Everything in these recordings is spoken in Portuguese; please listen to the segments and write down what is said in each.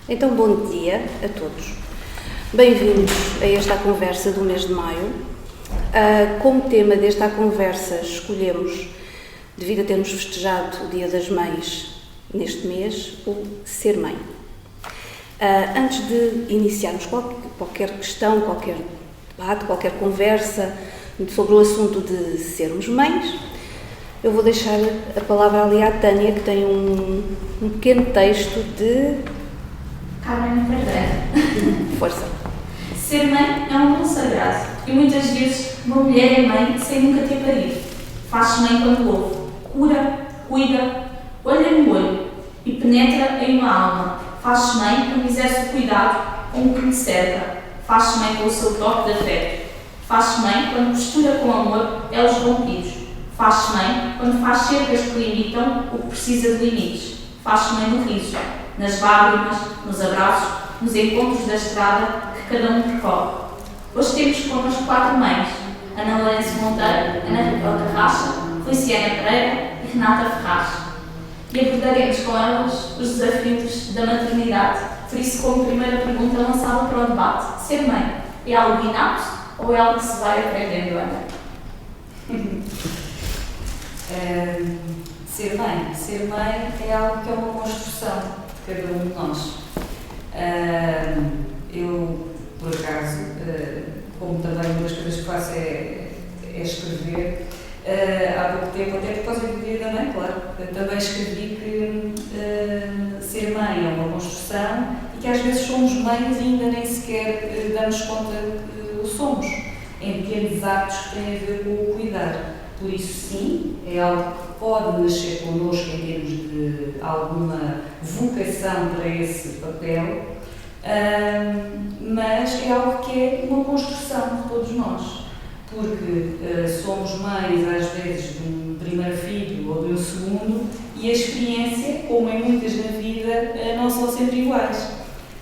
Então, bom dia a todos. Bem-vindos a esta conversa do mês de maio. Como tema desta conversa escolhemos, devido a termos festejado o Dia das Mães neste mês, o ser mãe. Antes de iniciarmos qualquer questão, qualquer debate, qualquer conversa sobre o assunto de sermos mães, eu vou deixar a palavra ali à Tânia, que tem um pequeno texto de... Carmen Cardeiro. Força. Ser mãe é um dom sagrado e muitas vezes uma mulher é mãe sem nunca ter parido. Faz-se mãe quando ouve, cura, cuida, olha no olho e penetra em uma alma. Faz-se mãe quando exerce o cuidado com o que lhe cerca. Faz-se mãe com o seu toque de afeto. Faz-se mãe quando costura com amor elos rompidos. Faz-se mãe quando faz cercas que limitam o que precisa de limites. Faz-se mãe no riso, nas lágrimas, nos abraços, nos encontros da estrada que cada um percorre. Hoje temos connosco 4 mães: Ana Lourenço Monteiro, Ana Raquel Carracha, Feliciana Pereira e Renata Ferraz. E abordaremos com elas os desafios da maternidade. Por isso, como primeira pergunta lançada para o debate: ser mãe é algo inato ou é algo que se vai aprendendo, Ana? Ser mãe é algo que é uma construção de cada um de nós. Eu, por acaso, como também uma das coisas que faço é escrever, há pouco tempo, até por causa do Dia da Mãe, claro, também escrevi que ser mãe é uma construção e que às vezes somos mães e ainda nem sequer damos conta que o somos, em pequenos atos que têm a ver com o cuidar. Por isso, sim, é algo que pode nascer connosco em termos de alguma vocação para esse papel, mas é algo que é uma construção de todos nós, porque somos mães, às vezes, de um primeiro filho ou de um segundo, e a experiência, como em muitas na vida, não são sempre iguais.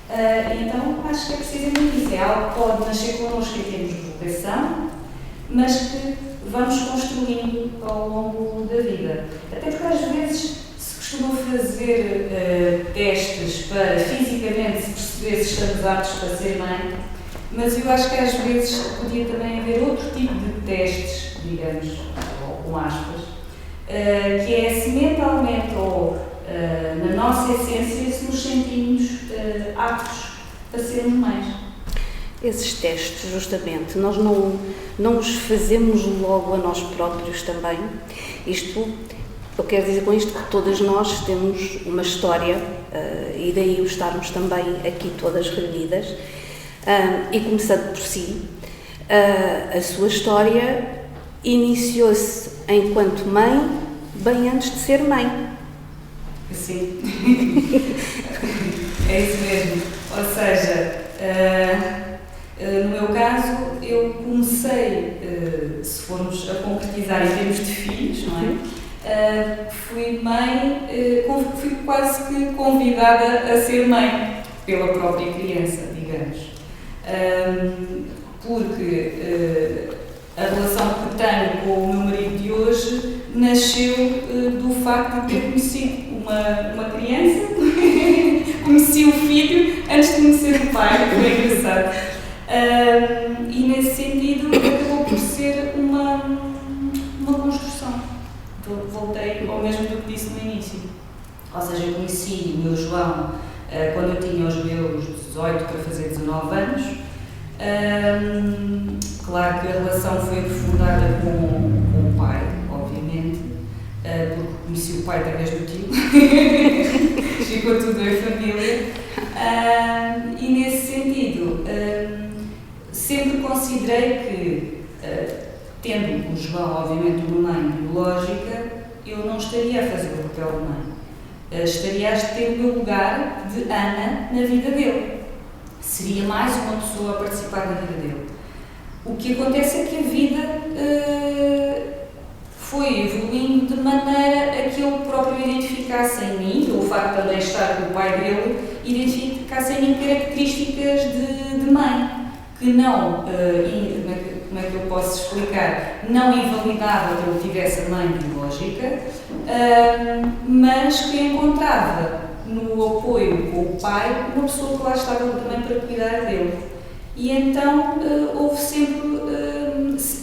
Então, acho que é precisamente isso, é algo que pode nascer connosco em termos de vocação, mas que vamos construindo ao longo da vida. Até porque às vezes se costuma fazer testes para fisicamente se perceber se estamos aptos para ser mãe, mas eu acho que às vezes podia também haver outro tipo de testes, digamos, ou com aspas, que é se mentalmente ou na nossa essência se nos sentimos aptos para sermos mães. Esses testes, justamente, nós não os fazemos logo a nós próprios também. Isto, eu quero dizer com isto que todas nós temos uma história, e daí o estarmos também aqui todas reunidas, e começando por si, a sua história iniciou-se enquanto mãe, bem antes de ser mãe. Sim, é isso mesmo. Ou seja, no meu caso, eu comecei, se formos a concretizar em termos de filhos, não é? Fui mãe, fui quase que convidada a ser mãe pela própria criança, digamos. Porque a relação que tenho com o meu marido de hoje nasceu do facto de ter conhecido uma criança, conheci o filho antes de conhecer o pai, que foi engraçado. E nesse sentido acabou por ser uma construção. Voltei ao mesmo do que disse no início. Ou seja, eu conheci o meu João quando eu tinha os meus 18 para fazer 19 anos. Claro que a relação foi aprofundada com o pai, obviamente, porque conheci o pai através do tio. Ficou tudo em família. E nesse sentido, sempre considerei que, tendo o João, obviamente, uma mãe biológica, eu não estaria a fazer o papel de mãe. Estaria a ter o meu lugar de Ana na vida dele. Seria mais uma pessoa a participar da vida dele. O que acontece é que a vida foi evoluindo de maneira a que ele próprio identificasse em mim, pelo facto de também estar com o pai dele, identificasse em mim características de mãe, que não, como é que eu posso explicar, não invalidava que eu tivesse a mãe biológica, mas que encontrava no apoio com o pai, uma pessoa que lá estava também para cuidar dele. E então houve sempre,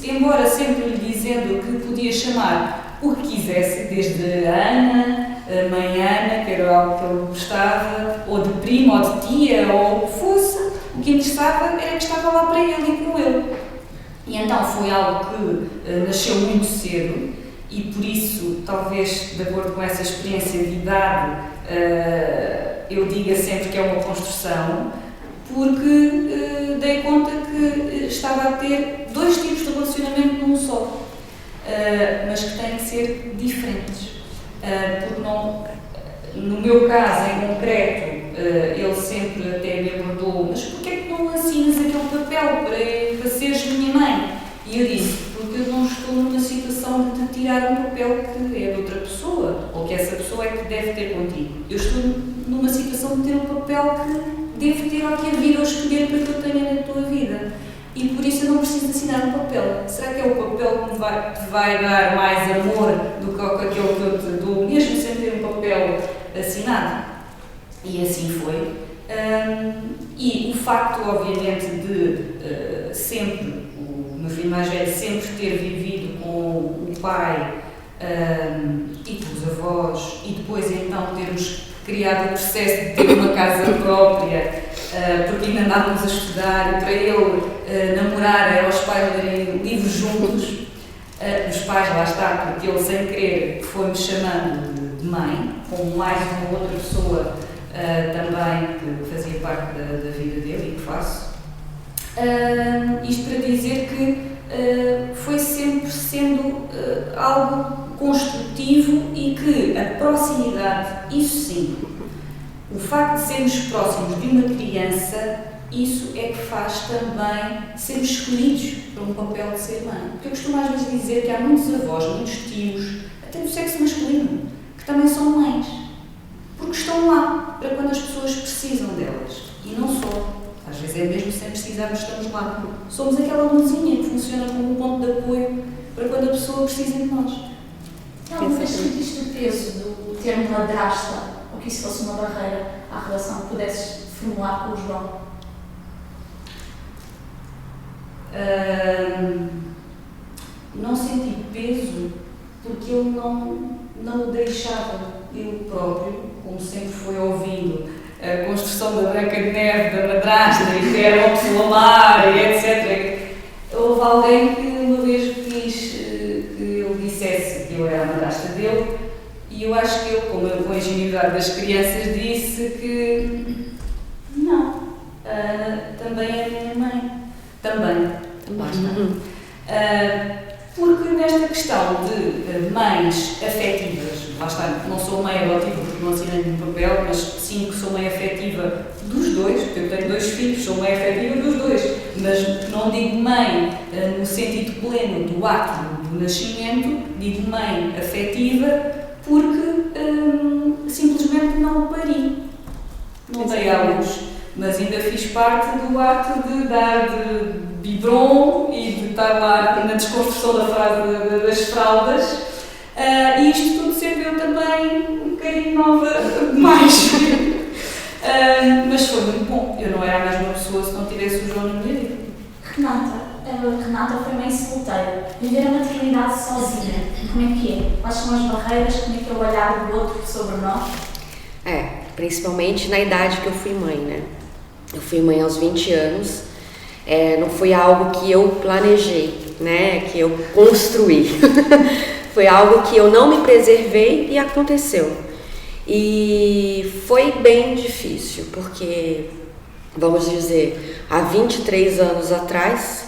embora sempre lhe dizendo que podia chamar o que quisesse, desde a Ana, a mãe Ana, que era algo que ele gostava, ou de prima, ou de tia, ou o que fosse, o que interessava era que estava lá para ele e com ele. E então foi algo que nasceu muito cedo e por isso, talvez de acordo com essa experiência de idade, eu diga sempre que é uma construção, porque dei conta que estava a ter 2 tipos de relacionamento num só, mas que têm que ser diferentes. Porque não, no meu caso em concreto, ele sempre até me abordou, mas porquê é que não assinas aquele papel para seres minha mãe? E eu disse, porque eu não estou numa situação de te tirar um papel que é de outra pessoa, ou que essa pessoa é que deve ter contigo. Eu estou numa situação de ter um papel que devo ter ao que a vida ou escolher para que eu tenha na tua vida. E por isso eu não preciso de assinar um papel. Será que é o papel que te vai dar mais amor do que aquele que eu te dou, mesmo sem ter um papel assinado? E assim foi. E o facto, obviamente, de sempre, o meu filho mais velho sempre ter vivido com o pai e com os avós, e depois então termos criado o processo de ter uma casa própria, porque ainda andávamos a estudar, e para ele namorar era os pais lerem livros juntos, os pais, lá está, porque ele sem querer foi-me chamando de mãe, com mais uma outra pessoa também que fazia parte da vida dele e que faço. Isto para dizer que foi sempre sendo algo construtivo e que a proximidade, isso sim, o facto de sermos próximos de uma criança, isso é que faz também sermos escolhidos para um papel de ser mãe. Porque eu costumo às vezes dizer que há muitos avós, muitos tios, até do sexo masculino, que também são mães, porque estão lá para quando as pessoas precisam delas. E não só. Às vezes é mesmo sem precisarmos, estamos lá. Somos aquela luzinha que funciona como um ponto de apoio para quando a pessoa precisa de nós. Alguma vez sentiste o peso do termo madrasta, ou que isso fosse uma barreira à relação que pudesses formular com o João? Não senti peso porque ele não o deixava eu próprio, como sempre foi ouvindo a construção da Branca de Neve, da madrasta, e que era uma pessoa má, e etc. Houve alguém que uma vez quis que ele dissesse que eu era a madrasta dele, e eu acho que ele, com a ingenuidade das crianças, disse que não, também é minha mãe. Também. Lá está. Porque nesta questão de mães afetivas, lá está, não sou mãe adotiva porque não assinei nenhum papel, mas sim que sou mãe afetiva dos dois, porque eu tenho 2 filhos, sou mãe afetiva dos dois, mas não digo mãe no sentido pleno do ato do nascimento, digo mãe afetiva porque simplesmente não pari, não dei à luz, mas ainda fiz parte do ato de dar de biberon e de estar lá na desconstrução da frase das fraldas, e isto tudo sempre eu também um bocadinho nova demais. Mas foi muito bom, eu não era a mesma pessoa se não tivesse o João na minha vida. Renata foi mãe solteira, viver a maternidade sozinha, como é que é? Quais são as barreiras, como é que é o olhar do outro sobre nós? Principalmente na idade que eu fui mãe, né? Eu fui mãe aos 20 anos, não foi algo que eu planejei, né? Que eu construí. Foi algo que eu não me preservei e aconteceu. E foi bem difícil, porque, vamos dizer, há 23 anos atrás,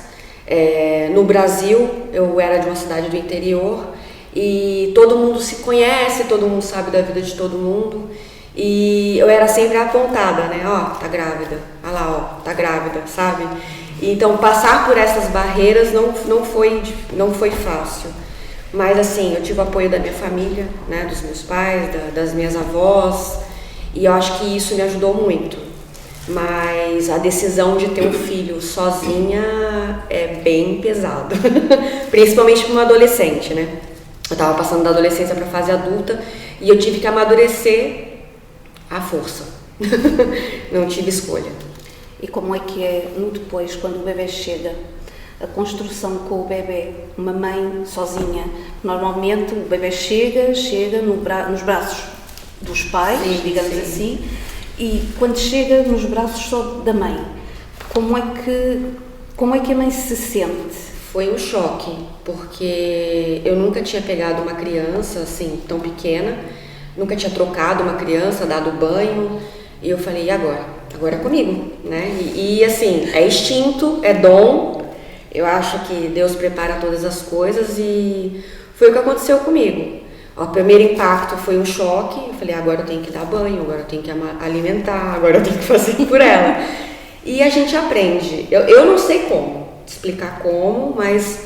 no Brasil, eu era de uma cidade do interior e todo mundo se conhece, todo mundo sabe da vida de todo mundo. E eu era sempre apontada, né? Ó, tá grávida. Olha lá, ó, tá grávida, sabe? Então, passar por essas barreiras não foi fácil. Mas, assim, eu tive o apoio da minha família, né? Dos meus pais, das minhas avós. E eu acho que isso me ajudou muito. Mas a decisão de ter um filho sozinha é bem pesado. Principalmente para uma adolescente, né? Eu tava passando da adolescência para a fase adulta e eu tive que amadurecer à força. Não tive escolha. E como é que é no depois, quando o bebê chega, a construção com o bebê, uma mãe sozinha? Normalmente o bebê chega nos braços dos pais, Sim, digamos sim. assim, e quando chega nos braços só da mãe, como é que a mãe se sente? Foi um choque, porque eu nunca tinha pegado uma criança assim, tão pequena, nunca tinha trocado uma criança, dado banho, e eu falei, e agora? Agora é comigo, né? E assim, é instinto, é dom, eu acho que Deus prepara todas as coisas e foi o que aconteceu comigo. O primeiro impacto foi um choque, eu falei, agora eu tenho que dar banho, agora eu tenho que alimentar, agora eu tenho que fazer por ela. E a gente aprende, eu não sei como explicar como, mas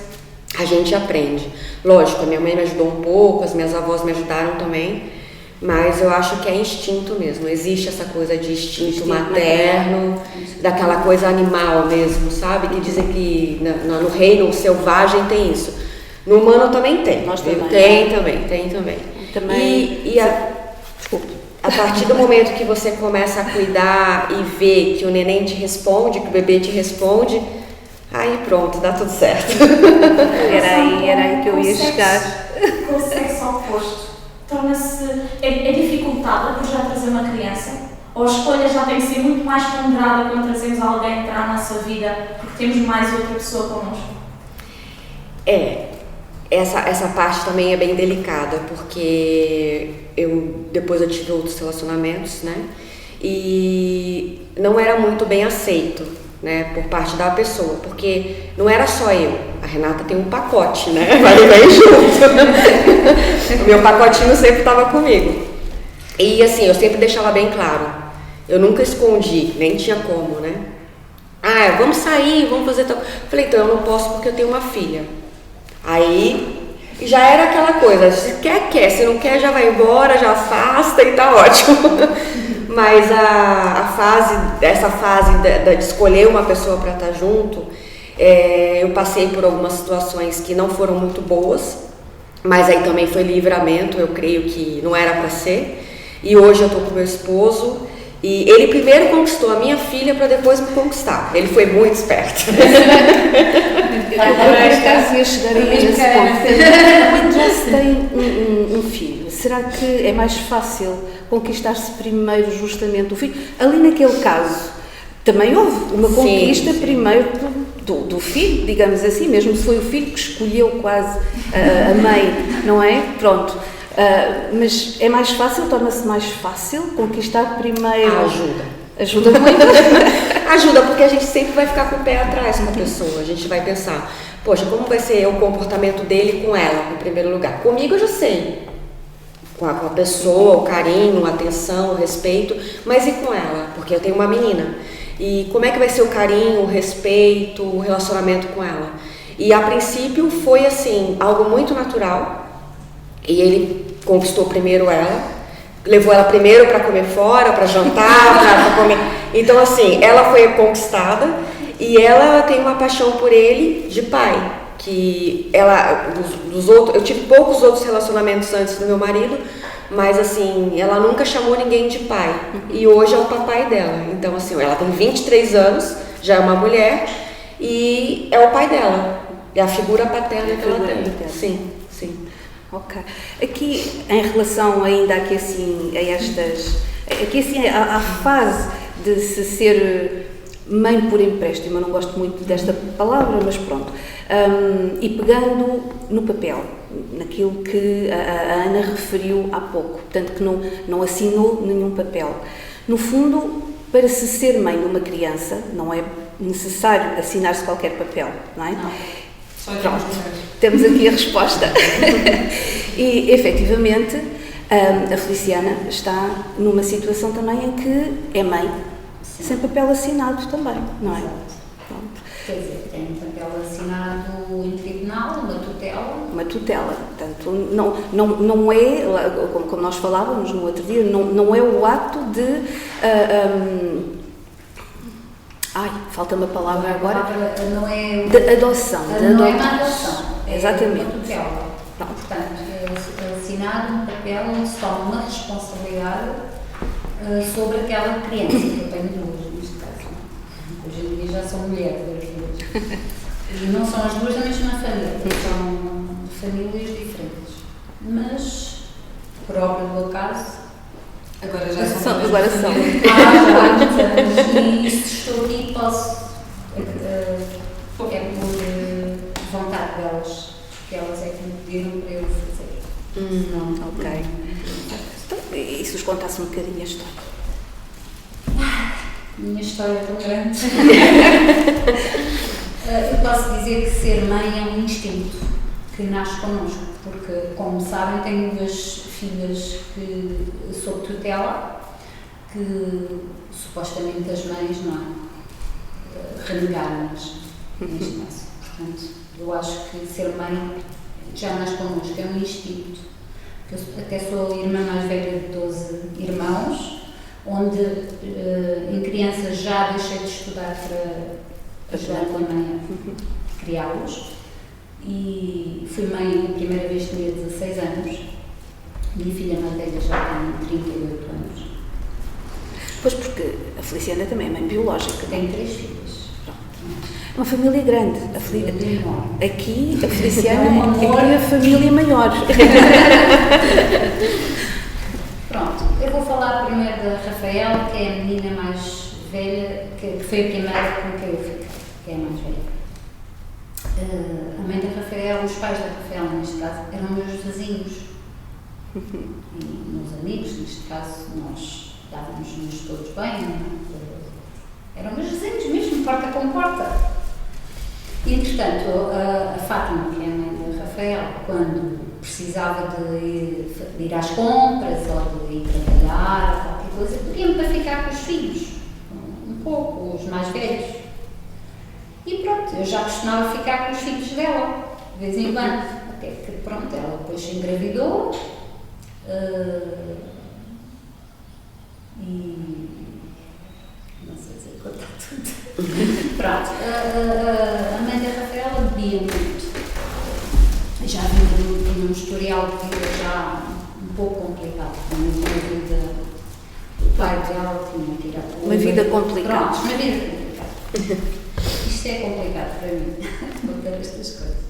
a gente aprende. Lógico, a minha mãe me ajudou um pouco, as minhas avós me ajudaram também, mas eu acho que é instinto mesmo, existe essa coisa de instinto materno, daquela coisa animal mesmo, sabe? Que dizem que no reino selvagem tem isso. No humano também tem. Nós também. Tem também. Também. Desculpe. A partir do momento que você começa a cuidar e ver que o neném te responde, que o bebê te responde, aí pronto, dá tudo certo. Era aí que eu ia chegar. Com o sexo oposto, torna-se. É dificultada por já trazer uma criança? Ou a escolha já tem que ser muito mais ponderada quando trazemos alguém para a nossa vida, porque temos mais outra pessoa connosco? Essa parte também é bem delicada, porque depois eu tive outros relacionamentos, né? E não era muito bem aceito, né? Por parte da pessoa, porque não era só eu. A Renata tem um pacote, né? Vai bem junto. O meu pacotinho sempre estava comigo. E assim, eu sempre deixava bem claro. Eu nunca escondi, nem tinha como, né? Vamos sair, vamos fazer tal. Falei, então eu não posso porque eu tenho uma filha. Aí já era aquela coisa, se quer, se não quer já vai embora, já afasta e tá ótimo. Mas essa fase de escolher uma pessoa para estar junto, eu passei por algumas situações que não foram muito boas, mas aí também foi livramento, eu creio que não era para ser. E hoje eu tô com meu esposo. E ele primeiro conquistou a minha filha para depois me conquistar. Ele foi muito esperto. Eu caso ia chegar aí nesse ponto. Quando já se tem um filho, será que é mais fácil conquistar-se primeiro justamente o filho? Ali naquele caso, também houve uma conquista primeiro do filho, digamos assim, mesmo se foi o filho que escolheu quase a mãe, não é? Pronto. Mas é mais fácil, torna-se mais fácil conquistar primeiro. Ajuda muito. Ajuda, porque a gente sempre vai ficar com o pé atrás com a pessoa. A gente vai pensar, poxa, como vai ser o comportamento dele com ela, em primeiro lugar? Comigo eu já sei. Com a pessoa, o carinho, a atenção, o respeito, mas e com ela? Porque eu tenho uma menina. E como é que vai ser o carinho, o respeito, o relacionamento com ela? E a princípio foi assim, algo muito natural. E ele conquistou primeiro ela, levou ela primeiro para comer fora, para jantar, para comer. Então assim, ela foi conquistada e ela tem uma paixão por ele de pai, que ela dos outros, eu tive poucos outros relacionamentos antes do meu marido, mas assim, ela nunca chamou ninguém de pai. E hoje é o papai dela. Então assim, ela tem 23 anos, já é uma mulher e é o pai dela. É a figura paterna que ela tem. Sim. Ok. Aqui, em relação ainda aqui assim, à fase de se ser mãe por empréstimo, eu não gosto muito desta palavra, mas pronto, e pegando no papel, naquilo que a Ana referiu há pouco, portanto que não assinou nenhum papel. No fundo, para se ser mãe de uma criança, não é necessário assinar-se qualquer papel, não é? Não. Pronto, temos aqui a resposta. E, efetivamente, a Feliciana está numa situação também em que é mãe, sem papel assinado também, não é? Pronto. Quer dizer, tem um papel assinado em tribunal, uma tutela. Portanto, não é, como nós falávamos no outro dia, não é o ato de... falta-me a palavra agora. Não é de adoção. Não é uma adoção. Exatamente. É uma tutela. Portanto, é assinado um papel onde se toma uma responsabilidade sobre aquela criança, que eu tenho duas neste caso. Hoje em dia já são mulheres as duas. E não são as duas da mesma família, são famílias diferentes. Mas, por obra do acaso, Agora já são. Agora são. já há muitos anos. E se estou aqui, posso. É por vontade delas, que elas é que me pediram para eu fazer. Não, ok. Então, e se nos contasse um bocadinho a história? A minha história é tão grande. Eu posso dizer que ser mãe é um instinto que nasce connosco, porque, como sabem, tenho duas filhas que sob tutela, que supostamente as mães não renegaram-nas, neste caso. Portanto, eu acho que ser mãe já nasce connosco, é um instinto. Eu até sou a irmã mais velha de 12 irmãos, onde em criança já deixei de estudar para ajudar a minha mãe a criá-los. E fui mãe a primeira vez tinha 16 anos. Minha filha mais velha já tem 38 anos. Pois, porque a Feliciana também é mãe biológica. Tenho 3 filhas. Uma família grande. Enorme. Aqui, a Feliciana É um amor. é a família maior. Pronto, eu vou falar primeiro da Rafaela, que é a menina mais velha, que foi a primeira com quem eu fiquei, que é a mais velha. A mãe da Rafaela, os pais da Rafaela, neste caso, eram meus vizinhos. E meus amigos, neste caso, nós dávamos-nos todos bem, não é? Eram meus vizinhos mesmo, porta com porta. E, entretanto, a Fátima, que é a mãe da Rafaela, quando precisava de ir às compras ou de ir trabalhar, qualquer coisa, pedia-me para ficar com os filhos, um pouco, os mais velhos. E pronto, eu já costumava ficar com os filhos dela, de vez em quando. Até que, pronto, ela depois engravidou e não sei se eu contar tudo. Pronto, a mãe da Rafaela bebia muito. Já tinha um historial de vida já um pouco complicado. O pai dela tinha que ir a Cuba. Uma vida complicada. Pronto, uma vida complicada. Isto é complicado para mim, contar estas coisas.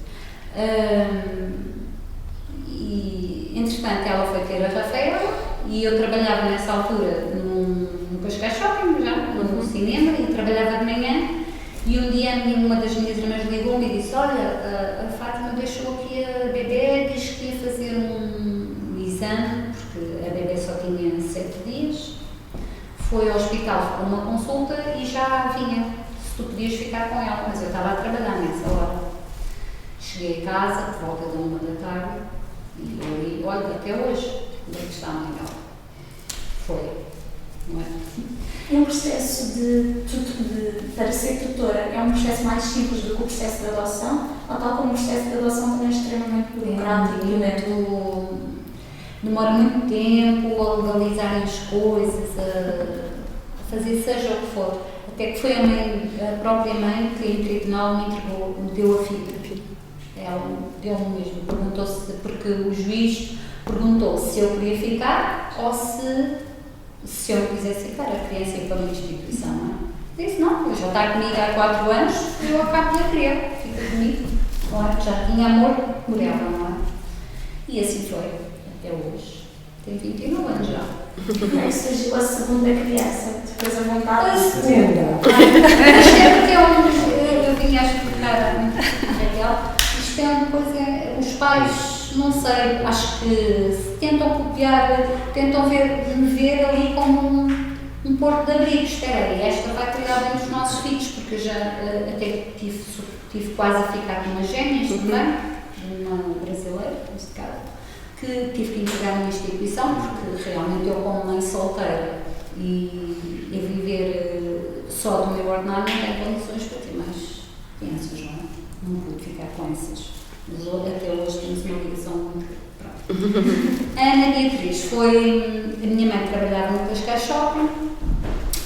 E, entretanto, ela foi ter a Rafaela e eu trabalhava nessa altura no Cascais Shopping, já, no cinema, e trabalhava de manhã. E um dia uma das minhas irmãs ligou-me e disse: olha, a Fátima deixou aqui a bebê, diz que ia fazer um exame, porque a bebê só tinha 7 dias. Foi ao hospital para uma consulta e já vinha, se tu podias ficar com ela, mas eu estava a trabalhar nessa hora. Cheguei a casa, por volta da 1 da tarde, e eu li, olha, até hoje, onde é que está a mãe dela? Foi, não é? Um processo para ser tutora é um processo mais simples do que o processo de adoção, ou tal como o processo de adoção também é extremamente burocrático? Demora muito tempo a legalizarem as coisas, a fazer seja o que for. Até que foi a própria mãe que em tribunal me deu a filha. Ela deu-me mesmo, perguntou-se, porque o juiz perguntou se eu queria ficar ou se eu não quisesse ficar, a criança ia para uma instituição, não é? Disse, não, já está comigo há 4 anos, eu acabo de a querer, fica comigo, não é? Já tinha amor por ela, não é? E assim foi, até hoje. Tem 29 anos já. Aí surgiu a segunda criança, depois a vontade A de segunda. Isto é porque eu vinha a explicar a Raquel, isto é uma coisa, os pais, não sei, acho que tentam copiar, tentam me ver ali como um porto de abrigo. Espera aí, esta vai cuidar bem dos nossos filhos, porque eu já até tive quase a ficar com umas gêmeas também, uma brasileira, neste caso, que tive que entregar numa instituição, porque realmente eu, como mãe solteira e viver só do meu ordenado, não tenho condições para ter mais crianças, não é? Não pude ficar com essas. Mas até hoje temos uma ligação muito. A Ana Beatriz foi. A minha mãe trabalhava no Cascais Shopping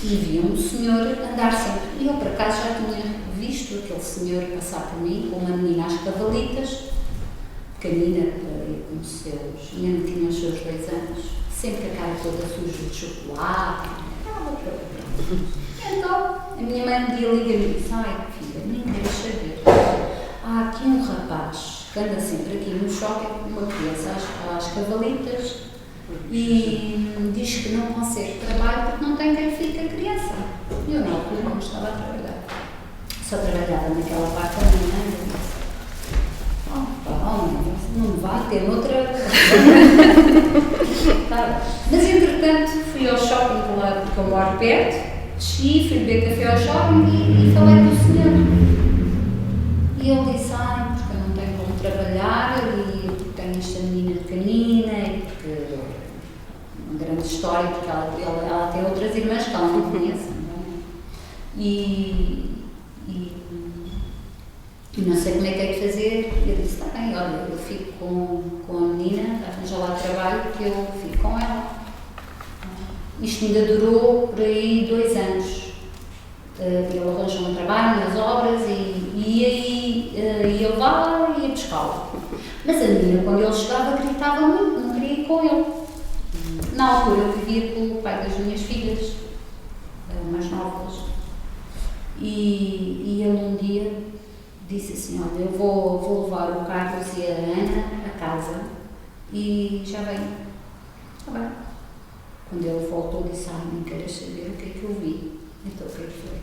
e via um senhor andar sempre. E eu, por acaso, já tinha visto aquele senhor passar por mim com uma menina às cavalitas, pequenina, com seus. Ainda não tinha os seus 2 anos, sempre a cara toda suja de chocolate. Então, a minha mãe um dia liga-me e disse: ai, filha, nem queres saber. Há aqui um rapaz que anda sempre aqui no shopping com uma criança às cavalitas e diz que não consegue trabalho porque não tem quem fique a criança. E eu na altura não estava a trabalhar. Só trabalhava naquela parte da minha mãe. Eu disse: não vai ter outra. Tá. Mas entretanto fui ao shopping do lado porque eu moro perto, desci, fui beber café ao shopping e falei com o senhor. E ele disse: ai, porque eu não tenho como trabalhar e porque tenho esta menina pequenina e porque uma grande história, porque ela tem outras irmãs que ela não conhece. E não sei como é que é de fazer. E eu disse: está bem, olha, eu fico com a menina, arranja lá trabalho que eu fico com ela. Isto ainda durou por aí 2 anos. Ele arranjou um trabalho nas obras e ia lá e ia buscá-la. Mas a menina, quando ele chegava, gritava muito, não queria ir com ele. Na altura eu vivia com o pai das minhas filhas, mais novas. E ele um dia disse assim: olha, eu vou levar o Carlos e a Ana a casa e já venho. Está bem. Quando ele voltou, disse: ai, não queres saber o que é que eu vi. Então o que é que foi?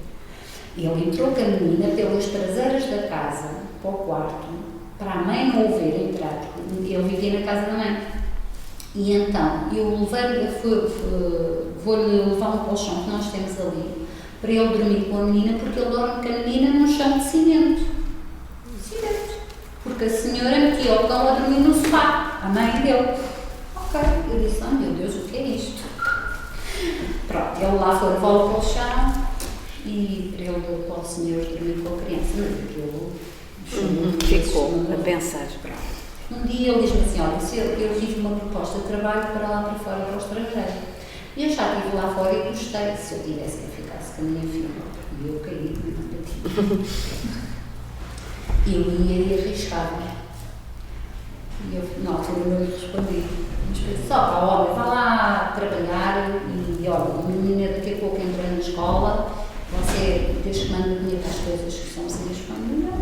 Ele entrou com a menina pelas traseiras da casa para o quarto, para a mãe não o ver entrar, porque ele vivia na casa da mãe. E então eu vou-lhe levar um colchão que nós temos ali para ele dormir com a menina, porque ele dorme com a menina num chão de cimento. Porque a senhora metia o cão a dormir no sofá, a mãe dele. Ok, eu disse: oh meu Deus, o que é isto? Pronto, ele lá foi levar o colchão e ele deu para o senhor dormir com a criança. Mas ficou a pensar. Um dia ele diz-me assim: olha, eu tive uma proposta de trabalho para lá para fora, para o estrangeiro. E eu já estive lá fora e gostei. Se eu tivesse que ficasse com a minha filha, e eu caí, eu ia e arriscava. E eu, na altura, não lhe respondi. Mas pensei: só para olha, vá lá trabalhar e olha, a menina daqui a pouco entra na escola, você, desde que manda dinheiro para as coisas que são assim, família.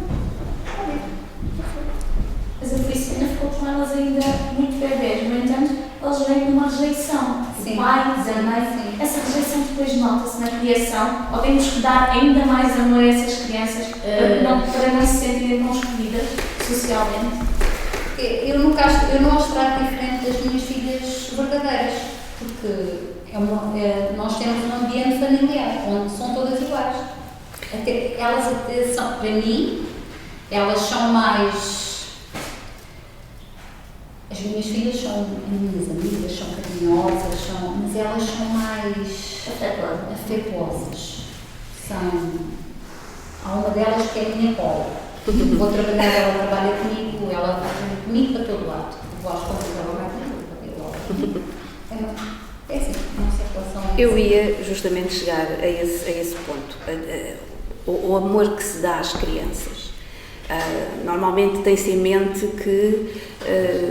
Mas a oficina ficou com elas ainda muito bebês, no entanto, eles vêm com uma rejeição. Sim. O pai, a mãe, essa rejeição depois nota-se na criação, ou temos que dar ainda mais amor a essas crianças para não se sentirem tão escolhidas socialmente. Eu não as trato diferente das minhas filhas verdadeiras, porque nós temos um ambiente familiar onde são todas iguais. Elas são, para mim, elas são mais. As minhas filhas são minhas amigas, são carinhosas, mas elas são mais afetuosas. Há uma delas que é a minha cola. Vou trabalhar, ela trabalha comigo, ela vai comigo para todo lado. Vou às contas, ela vai comigo para todo lado. É assim, a nossa relação é. Eu ia justamente chegar a esse ponto. O amor que se dá às crianças. Normalmente tem-se em mente que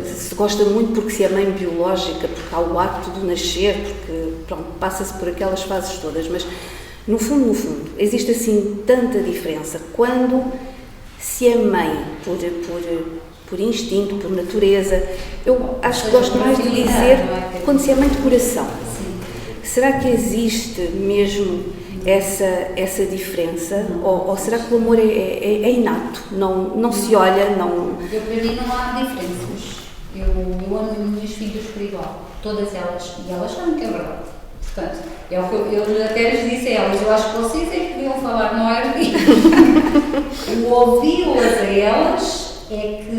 se gosta muito porque se é mãe biológica, porque há o acto de nascer, porque pronto, passa-se por aquelas fases todas, mas no fundo, existe assim tanta diferença quando se é mãe por instinto, por natureza. Eu acho que gosto mais de dizer quando se é mãe de coração. Será que existe mesmo essa diferença? Ou será que o amor é inato? Não se olha, não... Para mim não há diferenças. Eu amo as minhas filhas por igual. Todas elas. E elas sabem que é verdade. Portanto, é o que eu até lhes disse a elas. Eu acho que vocês é que deviam falar, não é de mim. O ouvi-las a elas é que...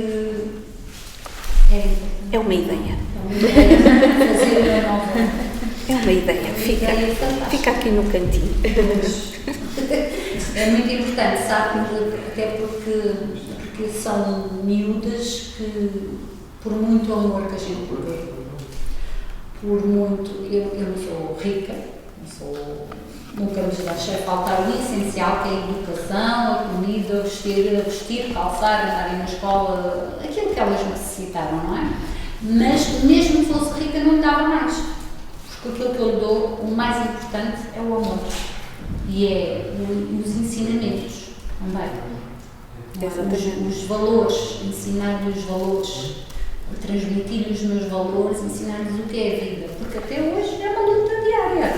É uma ideia. Fazer uma nova... É uma ideia, fica aqui no cantinho. É muito importante, sabe? Até porque são miúdas que, por muito amor que a gente dê, por muito. Eu não sou rica, nunca nos deixei faltar o essencial, que é a educação, a comida, vestir, calçar, andarem na escola, aquilo que elas necessitaram, não é? Mas mesmo que fosse rica, não me dava mais. porque aquilo que eu lhe dou, o mais importante é o amor e é os ensinamentos também. Exatamente. Os valores, ensinar-lhe os valores, transmitir os meus valores, ensinar-lhes o que é a vida, porque até hoje é uma luta diária.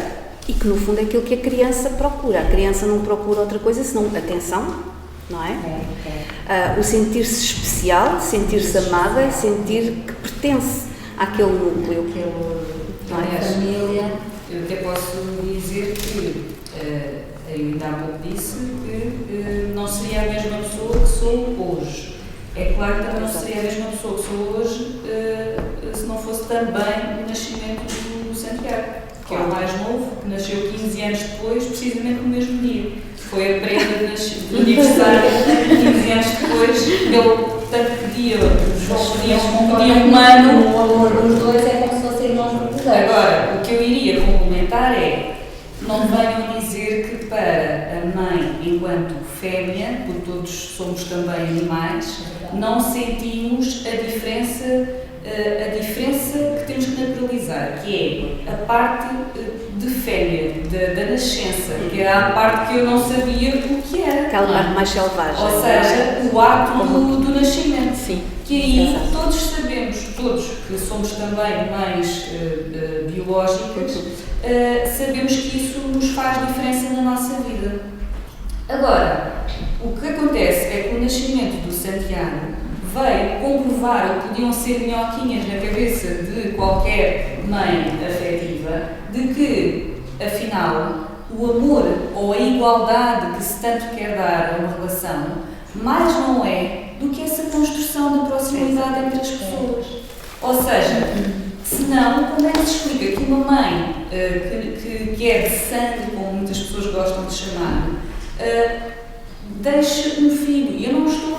E que no fundo é aquilo que a criança procura. A criança não procura outra coisa senão atenção, não é? O sentir-se especial, sentir-se amada, sentir que pertence àquele núcleo. Não é? A família. Eu até posso dizer que, eu ainda há pouco disse, que não seria a mesma pessoa que sou hoje. É claro que também não seria a mesma pessoa que sou hoje se não fosse também o nascimento do Santiago, que é o mais novo, que nasceu 15 anos depois, precisamente no mesmo dia. Foi a prenda do aniversário, 15 anos depois, ele tanto pedia, pedia um ano. O amor dos dois é como se fossem irmãos verdadeiros. Agora, o que eu iria complementar é, não venham dizer que para a mãe, enquanto fêmea, porque todos somos também animais, não sentimos a diferença que temos que naturalizar, que é a parte de fêmea, da nascença, que era a parte que eu não sabia o que era. Aquela parte mais selvagem. Ou seja, o ato do nascimento. Sim. Que aí Exato. todos sabemos, todos que somos também mães biológicas, sabemos que isso nos faz diferença na nossa vida. Agora, o que acontece é que o nascimento do Santiago veio comprovar, ou podiam ser minhoquinhas na cabeça de qualquer mãe afetiva, de que, afinal, o amor ou a igualdade que se tanto quer dar a uma relação, mais não é do que essa construção de proximidade entre as pessoas. Ou seja, senão, como é que se explica que uma mãe que é de sangue, como muitas pessoas gostam de chamar, deixa um filho? E eu não estou a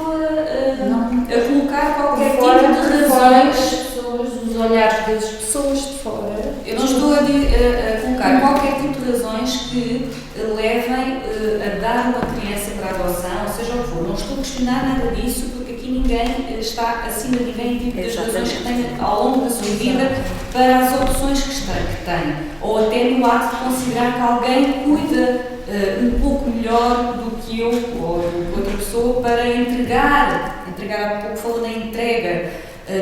colocar qualquer tipo de razões. Os olhares das pessoas de fora. Eu não estou a colocar qualquer tipo de razões que levem a dar uma criança para a adoção, ou seja o que for. Não estou a questionar nada disso, porque aqui ninguém está acima de ninguém tipo das razões que tem ao longo da sua vida para as opções que tem. Ou até no ato de considerar que alguém cuida um pouco melhor do que eu ou outra pessoa para entregar, há pouco falou na entrega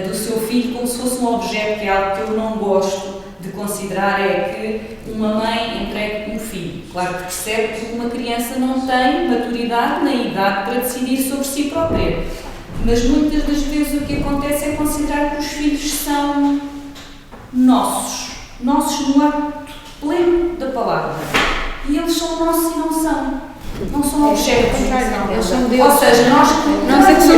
do seu filho como se fosse um objeto, que é algo que eu não gosto de considerar, é que uma mãe entregue um filho. Claro que percebe que uma criança não tem maturidade nem idade para decidir sobre si própria, mas muitas das vezes o que acontece é considerar que os filhos são nossos no ato pleno da palavra, e eles são nossos e não são objetos. Eles são Ou deuses. seja, nós colocamos-nos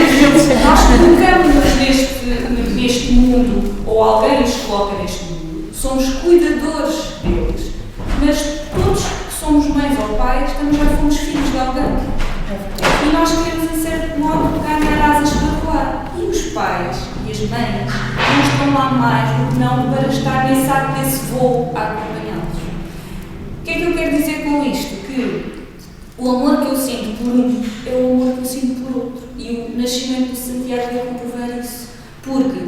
neste mundo, ou alguém nos coloca neste mundo, somos cuidadores deles, mas todos que somos mães ou pais também já fomos filhos de alguém. E nós queremos, em certo modo, ganhar asas para voar. E os pais e as mães não estão lá mais do que não para estar nesse ato desse voo a acompanhá-los. O que é que eu quero dizer com isto? Que o amor que eu sinto por um é o amor que eu sinto por outro. E o nascimento do Santiago é comprovar isso. Porque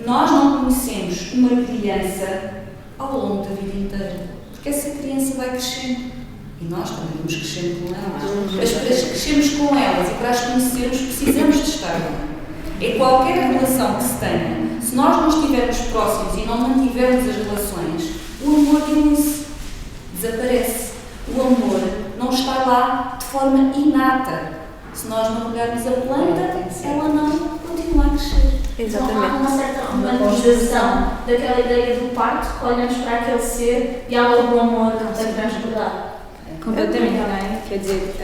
nós não conhecemos uma criança ao longo da vida inteira. Porque essa criança vai crescendo. E nós também vamos crescendo com elas. Mas para crescermos com elas e para as conhecermos, precisamos de estar lá. É qualquer relação que se tenha. Se nós não estivermos próximos e não mantivermos as relações, o amor dilui-se, desaparece. O amor não está lá de forma inata. Se nós não olharmos a planta, ela não continua a crescer. Exatamente. Então, há uma certa romantização daquela ideia do parto, que olhamos para aquele ser e há logo o amor a transbordar. Completamente, não é? Quer dizer,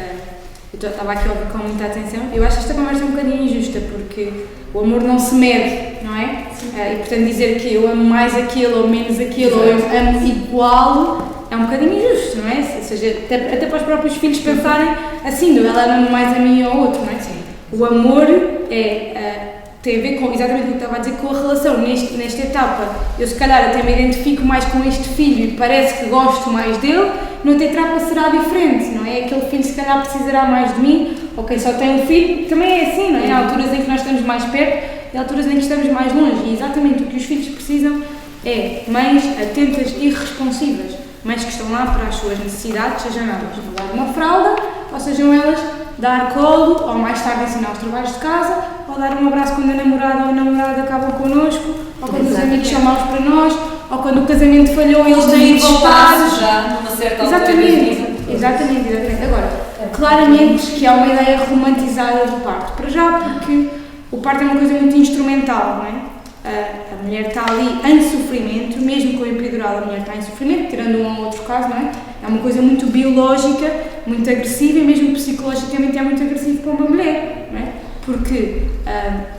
eu estava aqui a ouvir com muita atenção. Eu acho esta conversa um bocadinho injusta, porque o amor não se mede, não é? E portanto dizer que eu amo mais aquilo ou menos aquilo, ou eu amo igual, é um bocadinho injusto, não é? Ou seja, até para os próprios filhos pensarem assim, ela ama mais a mim ou ao outro, não é? Sim. O amor tem a ver com, exatamente o que eu estava a dizer, com a relação nesta etapa. Eu se calhar até me identifico mais com este filho e parece que gosto mais dele, noutra etapa será diferente, não é? Aquele filho se calhar precisará mais de mim, ou quem só tem um filho, também é assim, não é? Há alturas em que nós estamos mais perto e há alturas em que estamos mais longe, e exatamente o que os filhos precisam é mães atentas e responsivas, mães que estão lá para as suas necessidades, sejam elas dar uma fralda, ou sejam elas dar colo, ou mais tarde ensinar os trabalhos de casa, ou dar um abraço quando a namorada ou o namorado acabam connosco, ou quando os amigos chamam-os para nós, ou quando o casamento falhou e eles têm de voltar. Já numa certa altura da vida. Exatamente. Agora, claramente que há uma ideia romantizada do parto. Para já, porque o parto é uma coisa muito instrumental, não é? A mulher está ali em sofrimento, mesmo com o epidural a mulher está em sofrimento, tirando um ou outro caso, não é? É uma coisa muito biológica, muito agressiva e mesmo psicologicamente é muito agressivo para uma mulher, não é? Porque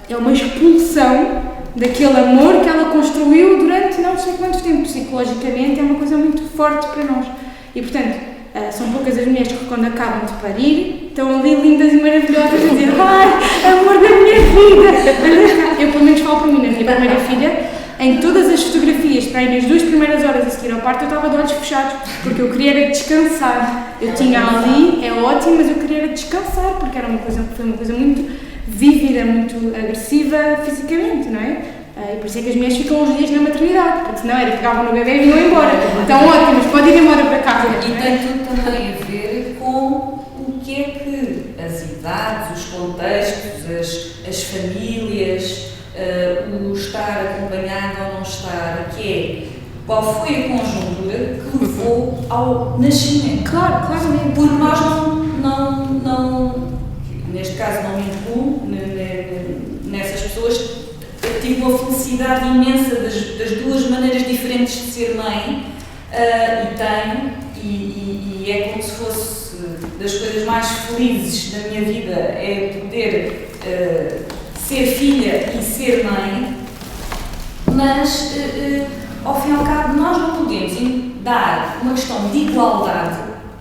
é uma expulsão daquele amor que ela construiu durante não sei quanto tempo. Psicologicamente é uma coisa muito forte para nós. E portanto, são poucas as mulheres que quando acabam de parir estão ali lindas e maravilhosas a dizer ai, amor da minha vida. Eu pelo menos falo para mim, na minha primeira filha, em todas as fotografias, para aí nas 2 primeiras horas a seguir ao parto, eu estava de olhos fechados, porque eu queria era descansar. Eu tinha ali, é ótimo, mas eu queria era descansar, porque foi uma coisa muito vívida, muito agressiva fisicamente, não é? E por isso é que as mulheres ficam uns dias na maternidade, porque senão era pegavam no bebê e vinham embora. Então ótimas, podem ir embora para casa. E tem tudo também a ver com o que é que as idades, os contextos, as famílias, o estar acompanhado ou não estar, que é qual foi a conjuntura que levou ao nascimento. Claro, claramente. Porque nós não neste caso não me incluo nessas pessoas. Eu tive uma felicidade imensa das 2 maneiras diferentes de ser mãe, e tenho, e é como se fosse das coisas mais felizes da minha vida, é poder ser filha e ser mãe, mas ao fim e ao cabo nós não podemos dar uma questão de igualdade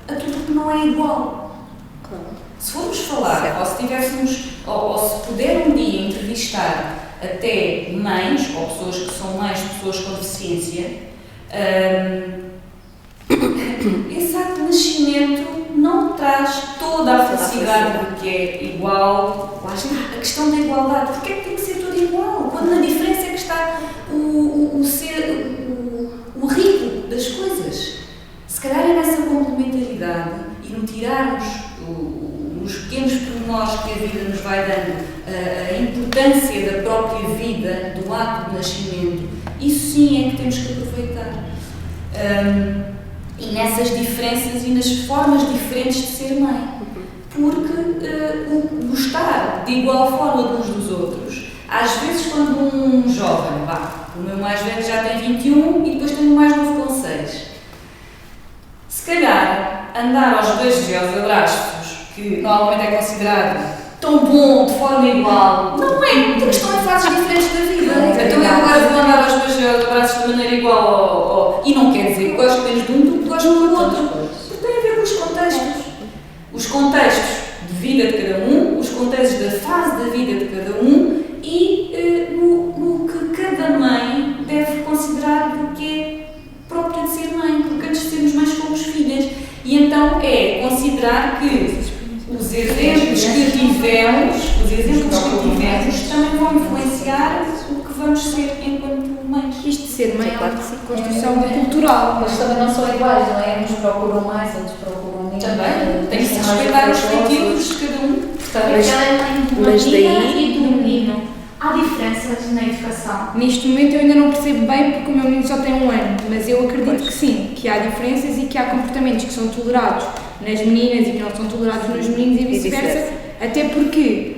a tudo que não é igual. Claro. Se formos falar, ou se tivéssemos, ou se puder um dia entrevistar até mães, ou pessoas que são mães de pessoas com deficiência, esse ato de nascimento não traz toda a felicidade do que é igual. Lá está a questão da igualdade. Porque é que tem que ser tudo igual? Quando na diferença é que está o rico das coisas. Se calhar é nessa complementaridade e no tirarmos os pequenos pormenores que a vida nos vai dando, a importância da própria vida, do ato de nascimento, isso sim é que temos que aproveitar. E nessas diferenças e nas formas diferentes de ser mãe. Porque o gostar de igual forma de uns dos outros, às vezes quando um jovem, o meu mais velho já tem 21 e depois tenho um mais novo com 6, se calhar andar aos beijos e aos abraços, que normalmente é considerado tão bom, de forma igual, não é, porque estão em fases diferentes da vida. Então eu agora vou andar aos beijos e aos abraços de maneira igual, e não quer dizer que gosto menos de um do que gosto do outro. Tem a ver com os contextos. Os contextos de vida de cada um, os contextos da fase da vida de cada um e no que cada mãe deve considerar do que é próprio de ser mãe, porque antes de sermos mães fomos filhas. E então é considerar que os exemplos que tivemos também vão influenciar o que vamos ser enquanto mães. Isto de ser mãe é uma construção cultural. Mas também não são iguais, não é? Uns procuram mais, outros procuram menos. Também, tem que se respeitar os feitios de cada um. Mas daí... e do menino, há diferenças na educação? Neste momento eu ainda não percebo bem porque o meu menino só tem 1 ano, mas eu acredito que sim, que há diferenças e que há comportamentos que são tolerados nas meninas e que não são tolerados nos meninos e vice-versa, até porque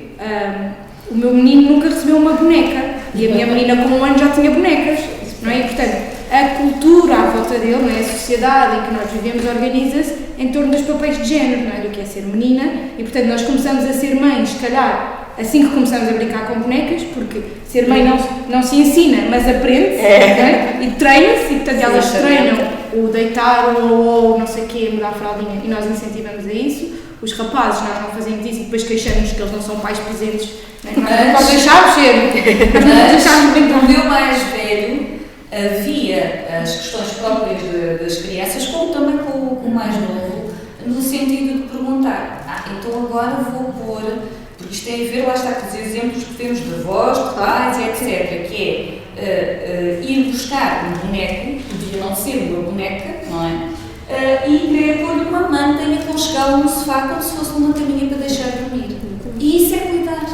o meu menino nunca recebeu uma boneca e a minha menina com 1 ano já tinha bonecas, não é? E, portanto, a cultura à volta dele, não é? A sociedade em que nós vivemos organiza-se em torno dos papéis de género, não é? Do que é ser menina e, portanto, nós começamos a ser mães, se calhar, assim que começamos a brincar com bonecas, porque ser mãe não se ensina, mas aprende-se, é? E treina-se, e portanto elas treinam o deitar ou não sei o quê, mudar a fraldinha, e nós incentivamos a isso. Os rapazes, nós não fazemos isso e depois queixamos que eles não são pais presentes, né? Nós não deixámos ser, nós não deixámos brincar. No meu mais velho havia as questões próprias das crianças, como também com o mais novo, no sentido de perguntar, então agora vou pôr. Porque isto tem a ver, lá está, com os exemplos que temos de avós, de pais, etc., que é ir buscar um boneco, podia não ser uma boneca, não é? E querer pôr-lhe uma manta e aconchegá-lo no sofá como se fosse uma caminha para deixar dormir. E isso é cuidar.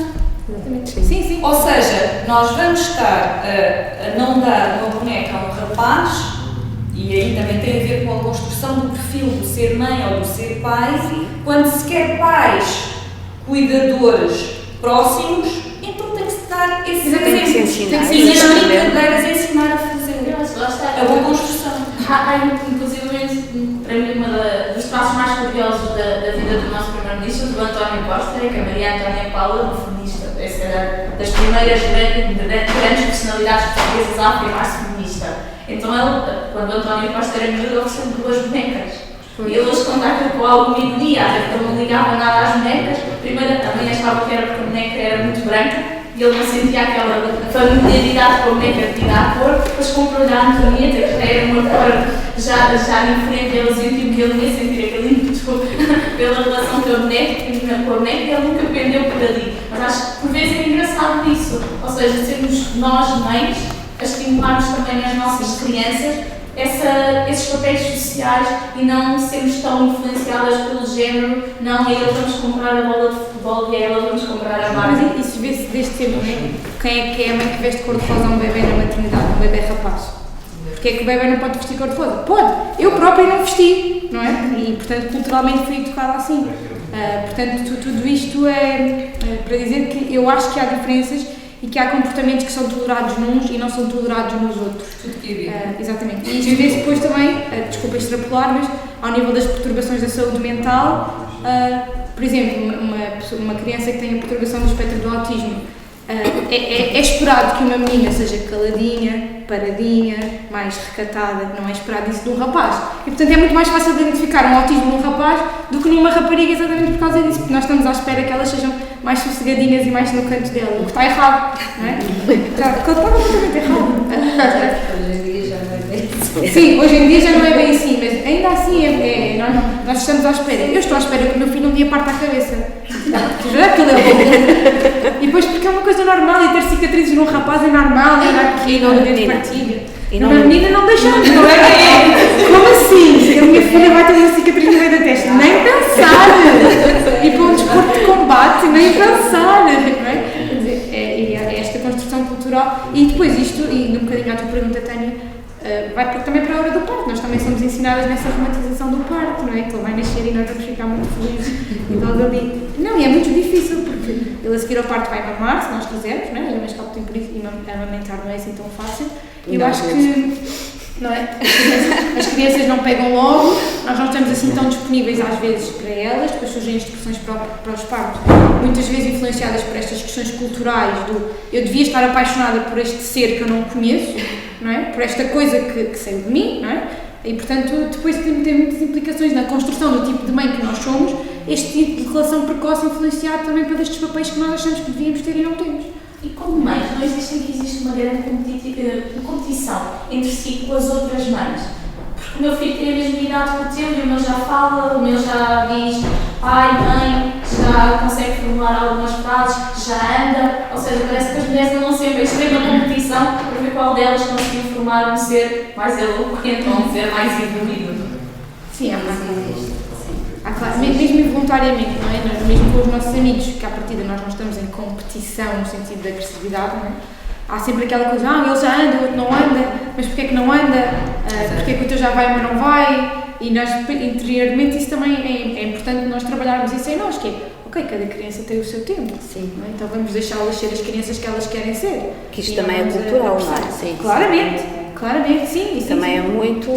Sim, sim. Ou seja, nós vamos estar a não dar uma boneca a um rapaz, e aí também tem a ver com a construção do perfil do ser mãe ou do ser pai, quando se quer pais cuidadores próximos, então tem que se dar esses exemplos. ensinar. Tem que ser nas brincadeiras ensinar a fazer. Lá está. É uma construção. Inclusive, para mim, dos traços mais curiosos da vida do nosso primeiro-ministro, do António Costa, é que a Maria Antónia Paula, uma feminista, essa era das primeiras grandes personalidades portuguesas a afirmar-se feminista. Então, quando o António Costa era miúdo, ofereceu-me 2 bonecas. E ele hoje contacta com alguma ironia, até porque ele não ligava nada às bonecas. Primeiro, a mãe achava que era porque a boneca era muito branca e ele não sentia aquela familiaridade com a boneca devida à cor, depois comprou-lhe a anatomia, até que era uma cor já diferente, eles viam que ele ia sentir aquele ímpeto pela relação com a boneca e ele nunca pendeu por ali. Mas acho que por vezes é engraçado isso, ou seja, sermos nós mães a estimularmos também nas nossas crianças esses papéis sociais e não sermos tão influenciadas pelo género, não, a ele vamos comprar a bola de futebol e a ela vamos comprar a Barbie. Mas isso vê-se desde sempre. Quem é que é a mãe que veste cor-de-rosa a um bebê na maternidade, um bebê rapaz? Porque é que o bebê não pode vestir cor-de-rosa? Pode! Eu própria não vesti, não é? E, portanto, culturalmente fui educada assim. Portanto, tudo isto é para dizer que eu acho que há diferenças e que há comportamentos que são tolerados nos e não são tolerados nos outros. Tudo que é exatamente. E isto vê-se depois também, desculpa extrapolar, mas ao nível das perturbações da saúde mental, por exemplo, uma criança que tem a perturbação do espectro do autismo, é esperado que uma menina seja caladinha, paradinha, mais recatada, não é esperado isso de um rapaz. E portanto é muito mais fácil de identificar um autismo num rapaz do que numa rapariga, exatamente por causa disso, porque nós estamos à espera que elas sejam mais sossegadinhas e mais no canto dela, o que está errado, não é? Está completamente errado. Hoje em dia já não é bem assim. Sim, hoje em dia já não é bem assim, mas ainda assim nós estamos à espera. Eu estou à espera que o meu filho um dia parta a cabeça. Já que ele é bom. E depois porque é uma coisa normal e ter cicatrizes num rapaz é normal, E não na menina. partilha. E Na não menina não deixamos, não é? Como assim? A minha filha vai ter uma cicatriz no meio da testa? Nem pensar! E para um desporto de combate, nem pensar! Não é? Quer dizer, é esta construção cultural. E depois isto, e um bocadinho à tua pergunta, Tânia, vai também para a hora do parto. Nós também somos ensinadas nessa romantização do parto, não é? Que ele vai nascer e nós vamos ficar muito felizes e logo ali. Não, e é muito difícil porque ele a seguir ao parto vai mamar, se nós quisermos, não é? Ele que tem por isso e amamentar não é assim tão fácil. Eu acho que, não é? As crianças não pegam logo, nós não estamos assim tão disponíveis às vezes para elas, depois surgem discussões para os partos, muitas vezes influenciadas por estas questões culturais do eu devia estar apaixonada por este ser que eu não conheço, não é? Por esta coisa que saiu de mim, não é? E portanto depois tem muitas implicações na construção do tipo de mãe que nós somos, este tipo de relação precoce influenciado também por estes papéis que nós achamos que devíamos ter e não temos. E como mães, não existe uma grande competição entre si com as outras mães. Porque o meu filho tem a mesma idade que o teu e o meu já fala, o meu já diz pai, mãe, já consegue formular algumas frases, já anda. Ou seja, parece que as mulheres andam sempre em extrema competição para ver qual delas conseguiu formar um ser mais eloquente ou um ser mais evoluído. Sim, é mais claro, mesmo involuntariamente, não é? Mesmo com os nossos amigos, que à partida nós não estamos em competição no sentido de agressividade, não é? Há sempre aquela coisa, ele já anda, o outro não anda, mas porquê é que não anda? Porquê é que o teu já vai, mas não vai? E nós, interiormente, isso também é importante nós trabalharmos isso em nós, que é, ok, cada criança tem o seu tempo, Sim. não é? Então vamos deixá-las ser as crianças que elas querem ser. Que isto também é cultural, não é? Sim. Claramente, sim. Isso Também é muito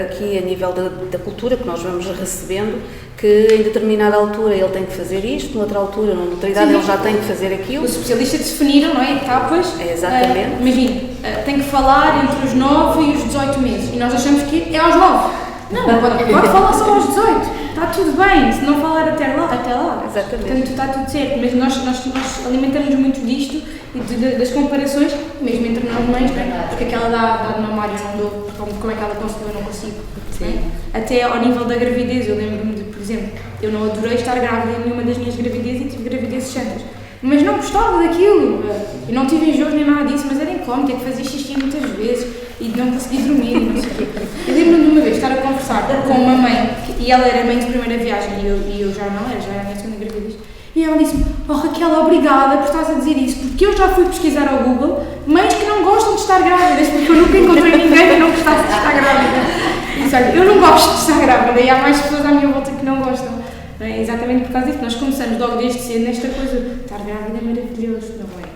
aqui a nível da cultura que nós vamos recebendo, que em determinada altura ele tem que fazer isto, noutra altura, noutra idade ele já tem que fazer aquilo. Os especialistas definiram, não é? Etapas. Exatamente. Imagina, tem que falar entre os 9 e os 18 meses. E nós achamos que é aos 9. Não, pode falar só aos 18. Está tudo bem, se não falar até lá. Exatamente. Portanto, está tudo certo. Mas nós alimentamos muito disto e das comparações, mesmo entre nós mães, né? Porque aquela dá de mamar e eu não dou, como é que ela conseguiu, eu não consigo. Sim. Até ao nível da gravidez, eu lembro-me de, por exemplo, eu não adorei estar grávida em nenhuma das minhas gravidezes e tive gravidezes santas. mas não gostava daquilo. E não tive enjoo nem nada disso, mas era incómodo, ter que fazer xixi muitas vezes e não conseguir dormir e não sei o quê. Eu lembro-me de uma vez estar a conversar com uma mãe, e ela era mãe de primeira viagem e eu já não era, já era a minha segunda gravidez. E ela disse-me, oh Raquel, obrigada por estás a dizer isso, porque eu já fui pesquisar ao Google mães que não gostam de estar grávidas, porque eu nunca encontrei ninguém que não gostasse de estar grávida. E disse, olha, eu não gosto de estar grávida e há mais pessoas à minha volta que não gostam. Não é? Exatamente por causa disso, nós começamos logo desde cedo nesta coisa, estar grávida é maravilhoso, não é?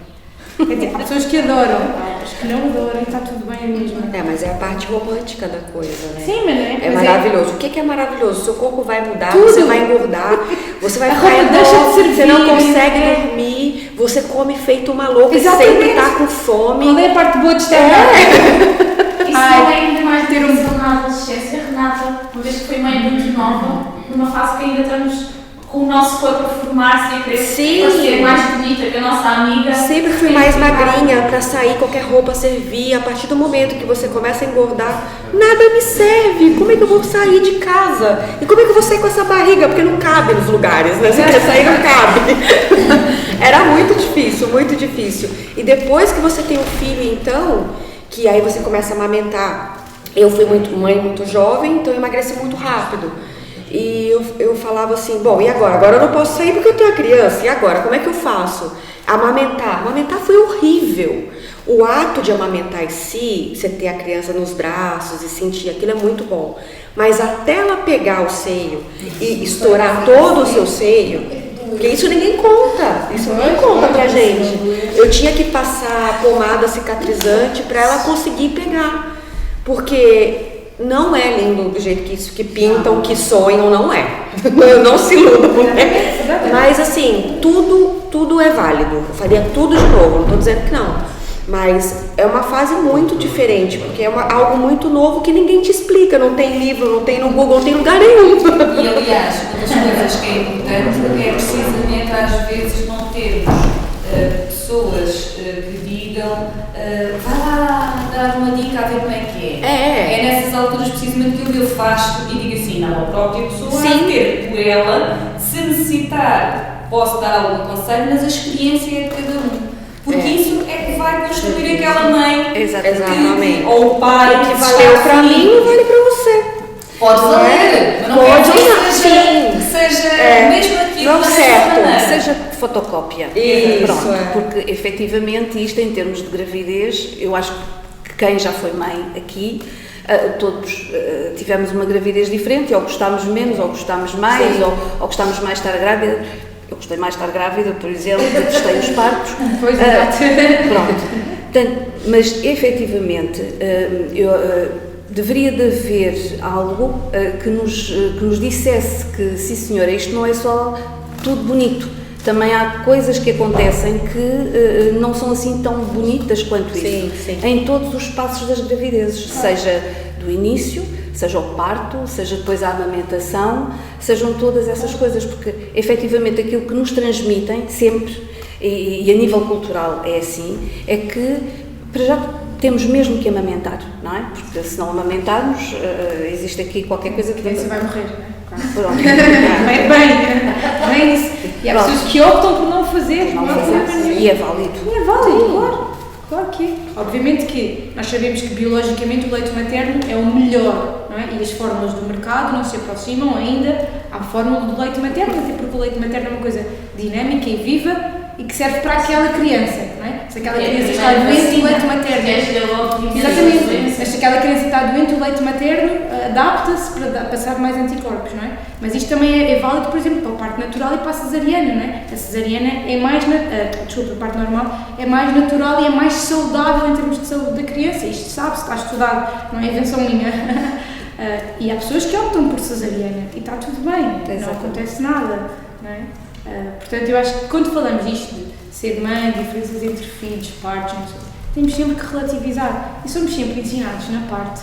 Quer dizer, há pessoas que adoram, há as que não adoram e está tudo bem mesmo. Mas é a parte romântica da coisa, né? Sim, mas não é? É maravilhoso. O que é maravilhoso? Seu corpo vai mudar, Tudo. você vai engordar, você vai A ficar roupa deixa de enorme, servir, você não consegue né? dormir, você come feito uma louca, Exatamente. sempre tá com fome. Qual é a parte boa de estar grávida? Isso não é ainda mais ter na adolescência. Renata, uma vez que foi mãe muito nova, numa fase que ainda estamos com o nosso corpo a formar-se e a crescer, para ser mais bonita que a nossa amiga. Sempre fui mais magrinha para sair, qualquer roupa servia. A partir do momento que você começa a engordar, nada me serve. Como é que eu vou sair de casa? E como é que eu vou sair com essa barriga? Porque não cabe nos lugares, né? Você quer sair, não cabe. Era muito difícil, muito difícil. E depois que você tem um filho, então, que aí você começa a amamentar. Eu fui mãe muito jovem, então eu emagreci muito rápido. E eu falava assim, bom, e agora? Agora eu não posso sair porque eu tenho a criança, e agora? Como é que eu faço? Amamentar foi horrível. O ato de amamentar em si, você ter a criança nos braços e sentir aquilo é muito bom. Mas até ela pegar o seio e estourar todo o seu seio, porque isso ninguém conta, pra gente. Eu tinha que passar pomada cicatrizante para ela conseguir pegar, porque não é lindo do jeito que pintam, que sonham, não é. Eu não se iludam, né? Mas assim, tudo é válido. Eu faria tudo de novo, não estou dizendo que não. Mas é uma fase muito diferente, porque é algo muito novo que ninguém te explica. Não tem livro, não tem no Google, não tem lugar nenhum. E aliás, uma das coisas que é importante é precisamente às vezes não termos pessoas que digam vai lá dar uma dica a ver como é que é. É nessas alturas precisamente que eu faço e digo assim, não, a própria pessoa vai ter por ela, se necessitar, posso dar algum conselho, mas a experiência é de cada um. Porque isso é que vai construir aquela mãe. Exatamente. Ou o pai que valeu para mim, não vale para você. Pode valer, mas não pode quer dizer que seja mesmo aquilo não da certo. maneira. Seja fotocópia. Isso, Pronto, porque efetivamente isto em termos de gravidez, eu acho que quem já foi mãe aqui, todos tivemos uma gravidez diferente, ou gostámos menos, ou gostámos mais, ou gostámos mais de estar grávida. Eu gostei mais de estar grávida, por exemplo, detestei os partos. Pois, exato. Pronto. Portanto, mas efetivamente deveria de haver algo que nos dissesse que, sim senhora, isto não é só tudo bonito. Também há coisas que acontecem que não são assim tão bonitas quanto isso. Sim. Em todos os passos das gravidezes, seja do início, seja o parto, seja depois a amamentação, sejam todas essas coisas, porque efetivamente aquilo que nos transmitem sempre, e a nível cultural é assim, é que para já temos mesmo que amamentar, não é? Porque se não amamentarmos, existe aqui qualquer coisa que... Você vai morrer, não é? Claro. Pronto. Bem isso. E há pessoas que optam por não fazer. E é válido. E é válido, claro que é. Obviamente que nós sabemos que biologicamente o leite materno é o melhor, não é? E as fórmulas do mercado não se aproximam ainda à fórmula do leite materno, até porque o leite materno é uma coisa dinâmica e viva e que serve para aquela criança, não é? Se aquela criança está doente, o leite materno... Exatamente. Se aquela criança está doente, o leite materno adapta-se para passar mais anticorpos, não é? Mas isto também é válido, por exemplo, para o parto natural e para a cesariana, não é? A cesariana é mais... a parte normal é mais natural e é mais saudável em termos de saúde da criança. Isto sabe-se, está estudado, não é invenção minha. E há pessoas que optam por cesariana e está tudo bem, não acontece nada, não é? Portanto, eu acho que quando falamos isto de ser mãe, diferenças entre filhos, partos, não sei, temos sempre que relativizar e somos sempre ensinados na parte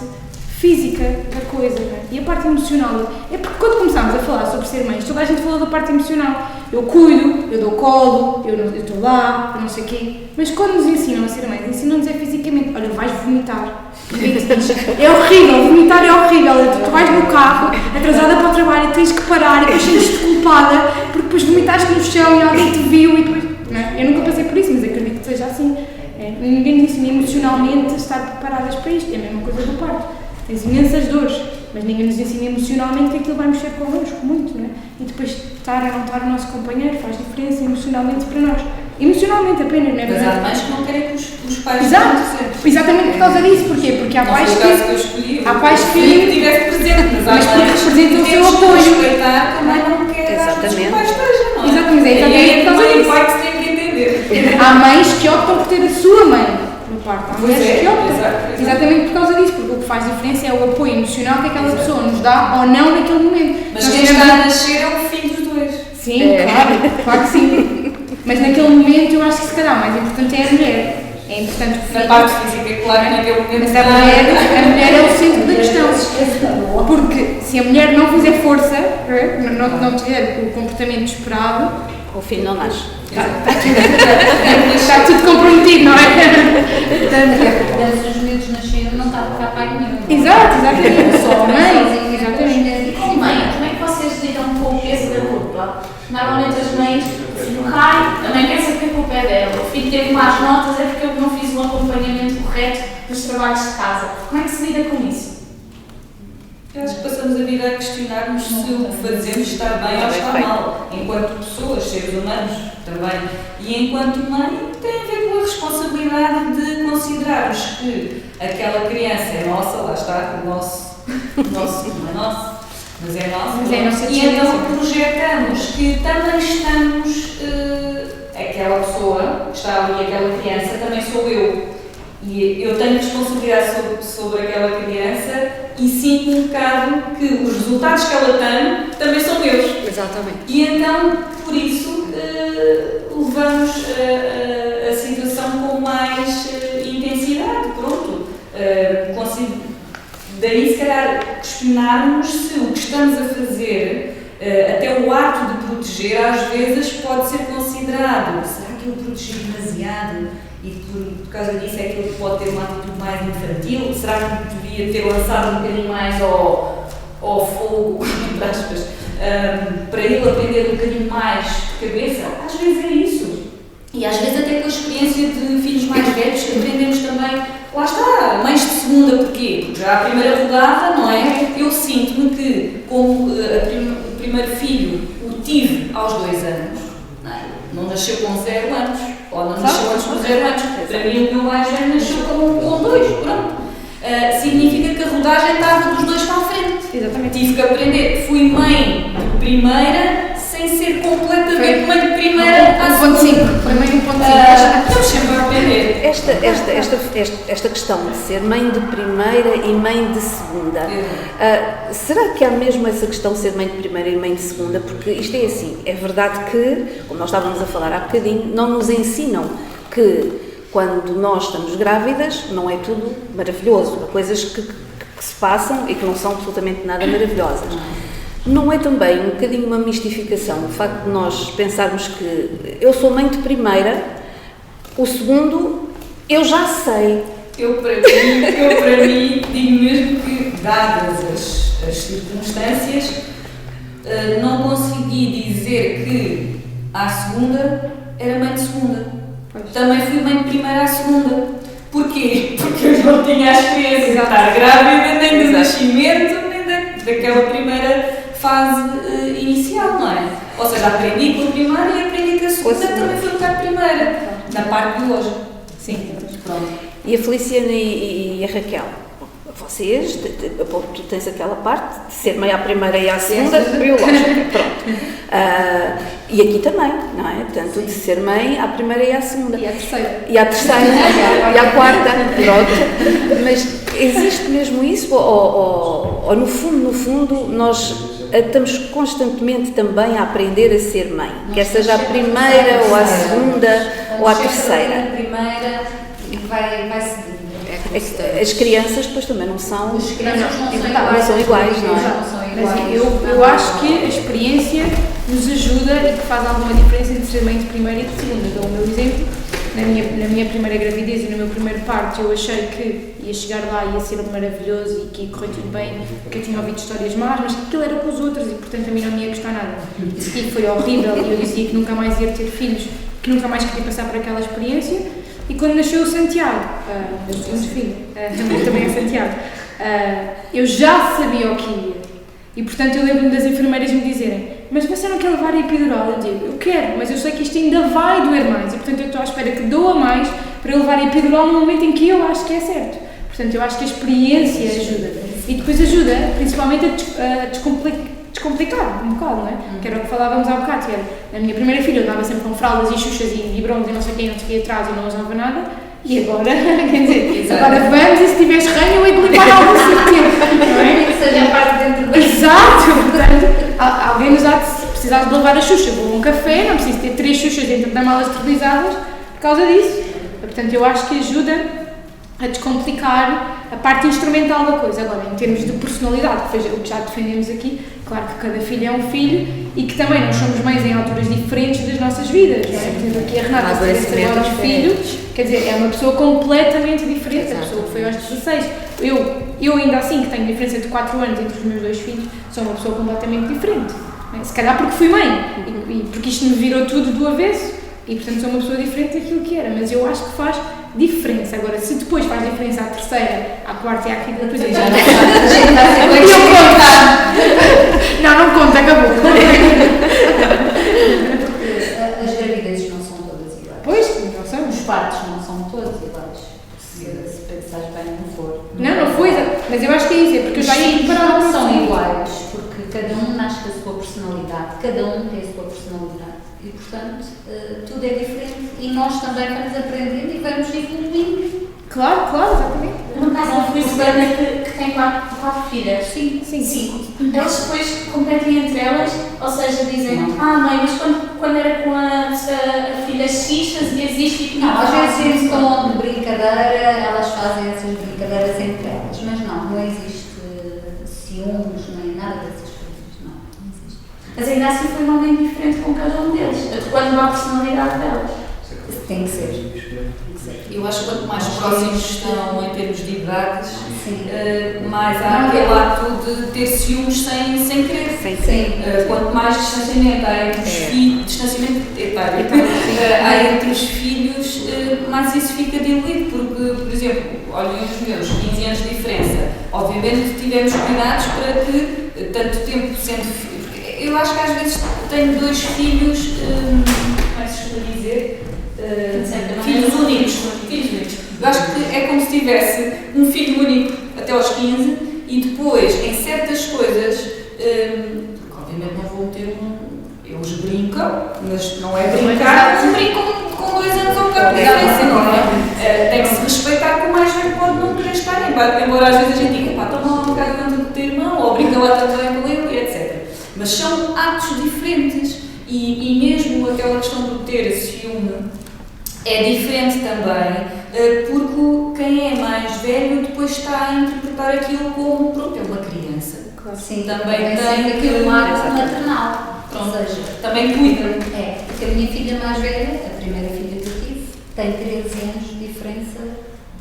física da coisa, não é? E a parte emocional. É porque quando começámos a falar sobre ser mães, toda a gente falou da parte emocional. Eu cuido, eu dou colo, eu estou lá, eu não sei o quê. Mas quando nos ensinam a ser mães, ensinam-nos fisicamente. Olha, vais vomitar. É horrível, vomitar é horrível. Tu vais no carro, atrasada para o trabalho, e tens que parar e depois sentes-te culpada porque depois vomitaste no chão e alguém te viu e depois... Não é? Eu nunca passei por isso, mas acredito que seja assim. Ninguém nos ensina emocionalmente a estar preparadas para isto. É a mesma coisa do parto. Tens imensas dores, mas ninguém nos ensina emocionalmente que aquilo vai mexer connosco muito, não é? E depois estar ou não estar o nosso companheiro faz diferença emocionalmente para nós. Emocionalmente apenas, não é Mas verdade? há mães que não querem que os pais Exato, estejam presentes. exatamente por causa disso. Porquê? Porque há Não pais foi o caso que eu escolhi. há pais Eu que- escolhi que estivesse presente, mas há Mas porque mães representa o que seu temos que apoio. respeitar que a mãe não quer dar que os Exatamente. pais estejam, não é? Exatamente, é exatamente E aí por causa a mãe e o disso. pai que se têm que entender. Há mães que optam por ter a sua mãe no parto. Há Pois mulheres é, que optam. exato. Exatamente por causa disso, porque o que faz diferença é o apoio emocional que aquela pessoa nos dá ou não naquele momento. Mas Nós quem temos- está a nascer é o filho dos dois. Sim, claro que sim. Mas naquele momento eu acho que se calhar o mais importante é a mulher. É importante que o Na filho- parte física, claro que naquele momento. Mas a mulher é o centro da questão. Porque se a mulher não fizer força, não tiver o comportamento esperado, O filho não nasce. está tudo comprometido, não é? Portanto, se os miúdos nasceram, não está a pai nenhum. Exatamente. Só a mãe. Exatamente. E como mãe, como é que vocês lidam com o peso da culpa? Normalmente as mães, o filho cai, a mãe pensa que a culpa é dela. O filho teve más notas, é porque eu não fiz um acompanhamento correto dos trabalhos de casa. Como é que se lida com isso? Eu acho que passamos a vida a questionar-nos se o que fazemos está bem ou está mal. Enquanto pessoas, seres humanos também. E enquanto mãe, tem a ver com a responsabilidade de considerarmos que aquela criança é nossa, lá está, não é nosso, mas é nossa. Mas é a nossa E então descendência. projetamos que também estamos, aquela pessoa que está ali, aquela criança, também sou eu. E eu tenho responsabilidade sobre aquela criança e sinto um bocado que os resultados que ela tem também são meus. Exatamente. E então, por isso, levamos a situação com mais intensidade, pronto. Daí, se calhar, questionarmos se o que estamos a fazer, até o ato de proteger, às vezes pode ser considerado. Será que eu protegi demasiado? E por causa disso é que ele pode ter uma atitude mais infantil? Será que devia ter lançado um bocadinho mais ao fogo, entre aspas, para ele aprender um bocadinho mais de cabeça? Às vezes é isso. E às vezes até com a experiência de filhos mais velhos aprendemos também, lá está, mães de segunda, porquê? Porque já a primeira rodada, não é? Eu sinto-me que, como o primeiro filho o tive aos 2 anos, não nasceu com 0 anos, ou não nasceu antes com 0 anos, para mim o meu mais velho nasceu com 2, pronto. Significa que a rodagem estava dos 2 para a frente. Exatamente. Tive que aprender, fui mãe de primeira, sem ser completamente mãe de primeira à 1.5. segunda. Foi meio 1.5. Estamos sempre a aprender. Esta questão de ser mãe de primeira e mãe de segunda, será que há mesmo essa questão de ser mãe de primeira e mãe de segunda? Porque isto é assim, é verdade que, como nós estávamos a falar há bocadinho, não nos ensinam que quando nós estamos grávidas não é tudo maravilhoso, há coisas que se passam e que não são absolutamente nada maravilhosas. Não é também um bocadinho uma mistificação o facto de nós pensarmos que eu sou mãe de primeira, o segundo eu já sei. Eu para mim digo mesmo que, dadas as circunstâncias, não consegui dizer que à segunda era mãe de segunda. Também fui mãe de primeira à segunda. Porquê? Porque eu não tinha a experiência de estar grávida, nem do nascimento, nem daquela primeira fase inicial, não é? Ou seja, aprendi com a primeira e aprendi com a segunda, também fui um bocado primeira, na parte biológica. Sim, pronto. E a Feliciana e a Raquel, vocês, tu tens aquela parte de ser mãe à primeira e à segunda, biológica, pronto. E aqui também, não é? Tanto de ser mãe à primeira e à segunda. E à terceira. E à terceira, e à quarta, pronto. Mas existe mesmo isso? Ou no fundo, nós estamos constantemente também a aprender a ser mãe? Quer seja a primeira, ou a segunda, ou a terceira? A primeira e vai seguindo. As crianças depois também não são. As crianças não são iguais, não é? Mas eu acho que a experiência nos ajuda e que faz alguma diferença entre ser mãe de primeira e de segunda. Dou o meu exemplo. Na minha primeira gravidez e no meu primeiro parto, eu achei que ia chegar lá e ia ser maravilhoso e que ia correr tudo bem, porque eu tinha ouvido histórias más, mas que aquilo era com os outros e, portanto, a mim não me ia custar nada. E foi horrível e eu dizia que nunca mais ia ter filhos. que nunca mais queria passar por aquela experiência. E quando nasceu o Santiago, meu segundo filho, também é Santiago, eu já sabia o que ia. E portanto eu lembro-me das enfermeiras me dizerem: mas você não quer levar a epidural? Eu digo: eu quero, mas eu sei que isto ainda vai doer mais. E portanto eu estou à espera que doa mais para eu levar a epidural no momento em que eu acho que é certo. Portanto eu acho que a experiência ajuda. E depois ajuda, principalmente a descomplicar um bocado, não é? Que era o que falávamos há bocado, que era, na minha primeira filha eu andava sempre com fraldas e xuxas e biberons e não sei quem atrás e não usava nada. E agora, quer dizer, agora vamos e se tiveres ranho eu hei de limpar algo tempo, não é? Que seja a parte dentro da... Exato! Portanto, alguém nos há de precisar de levar a xuxa, vou a um café, não preciso ter 3 xuxas dentro da mala esterilizadas por causa disso. Portanto, eu acho que ajuda a descomplicar a parte instrumental da coisa. Agora, em termos de personalidade, que foi o que já defendemos aqui, claro que cada filho é um filho e que também nós somos mães em alturas diferentes das nossas vidas, não é? Por exemplo, aqui a Renata, se tivesse agora um filho, quer dizer, é uma pessoa completamente diferente, a pessoa que foi aos 16. Eu ainda assim, que tenho diferença de 4 anos entre os meus 2 filhos, sou uma pessoa completamente diferente. Não é? Se calhar porque fui mãe e porque isto me virou tudo do avesso e, portanto, sou uma pessoa diferente daquilo que era, mas eu acho que faz diferença. Agora, se depois faz diferença à terceira, à quarta e à quinta, depois aí já não conta. Não conta, acabou. As gravidezes não são todas iguais. Pois, não são. Os partos não são todos iguais. Se pensares bem, não for. Não foi, mas eu acho que é isso, é porque eu já ia preparada não para são isso. iguais, porque cada um nasce com a sua personalidade, cada um tem a sua personalidade. E, portanto, tudo é diferente e nós também vamos aprendendo e vamos evoluindo. Claro, exatamente. No caso da Feliciana, que tem 4 filhas. Sim. 5. Elas depois competem entre elas, ou seja, dizem: mãe, mas quando era com a filha X fazias isto e Não, às vezes em tom de brincadeira, elas fazem essas brincadeiras entre elas, mas não existe ciúmes, nem nada dessas coisas, não existe. Mas ainda assim foi um momento diferente com cada um deles, quando há a personalidade delas. Tem que ser. Eu acho que quanto mais próximos estão em termos de idades, mais há Não, aquele ato de ter ciúmes sem querer. Sim. Quanto mais distanciamento há entre os filhos, distanciamento etário, há entre os filhos, mais isso fica diluído, porque, por exemplo, olhem os meus, 15 anos de diferença, obviamente tivemos cuidados para que tanto tempo sendo... Eu acho que às vezes tenho 2 filhos, como é que se costuma dizer? Filhos únicos. Eu acho que é como se tivesse um filho único até aos 15 e depois, em certas coisas, obviamente não vou meter eles brincam, mas não é brincar, brincam com 2 anos ou pouco de diferença, não é? Tem que se respeitar que o mais velho pode não querer estar, embora às vezes a gente diga: pá, toma lá um bocado tanto do teu irmão, ou brinca lá também com ele, etc. Mas são atos diferentes e mesmo aquela questão do ter ciúme é diferente também, porque quem é mais velho depois está a interpretar aquilo como, pronto, é uma criança. Claro. Sim, também tem aquele lado maternal. Pronto, Ou seja, também cuida. É, porque a minha filha mais velha, a primeira filha que eu tive, tem 13 anos de diferença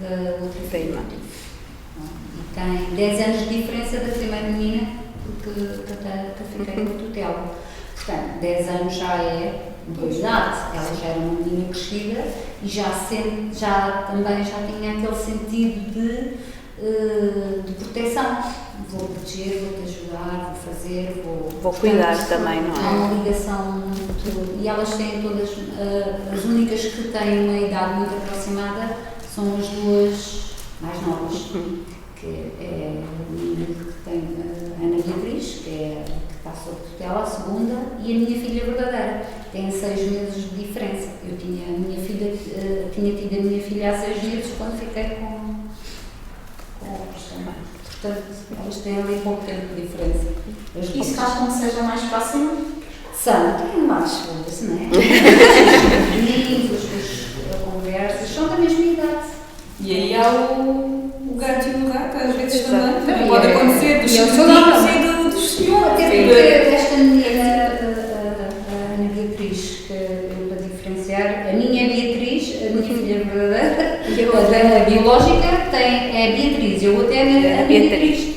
da outra filha. E tem 10 anos de diferença da primeira menina, porque eu fiquei com tutela. Portanto, 10 anos já é idade, ela já era uma menina crescida e também já tinha aquele sentido de proteção. Vou proteger, vou-te ajudar, vou fazer, vou cuidar também, não é? Há uma ligação muito... E elas têm todas... as únicas que têm uma idade muito aproximada são as 2 mais novas, que é a menina que tem a Ana Beatriz, que está sob tutela, a segunda, e a minha filha verdadeira. Tem 6 meses de diferença. Eu tinha tido a minha filha há 6 meses quando fiquei com outros também. Portanto, elas têm ali pouco tempo de diferença. Isso faz com que seja mais próximo? Tem mais coisas, não é? Os amigos, as conversas, são da mesma idade. E aí há o gato e o gato, às vezes também pode é, acontecer dos eu sou filhos e dos senhores. Até porque esta menina, a Ana Beatriz, que eu para diferenciar, a minha Beatriz, a minha filha verdadeira, a biológica, é a Beatriz, eu até a Beatriz.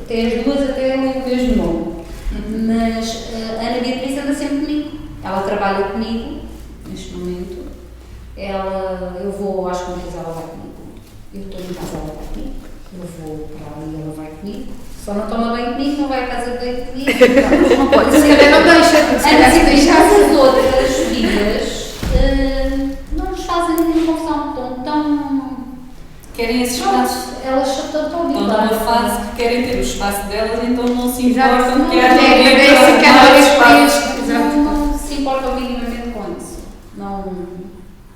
Tem as duas até o mesmo nome. Mas a Ana Beatriz anda sempre comigo. Ela trabalha comigo, neste momento, eu vou às compras, ela vai comigo. Eu estou em casa, ela vai comigo. Eu vou para ali, ela vai comigo. Só não toma bem comigo, não vai à casa de banho comigo. Não pode ser. Não deixa, se calhar se deixasse. As outras filhas não nos fazem nenhuma confusão. Estão Querem esse espaço. Elas estão Estão numa habituadas. fase que querem ter o espaço delas, então não se Exato. importam que Não, haja é, alguém é, para se cada ocupar vez espaço. mais. Não se importam minimamente com isso. Não,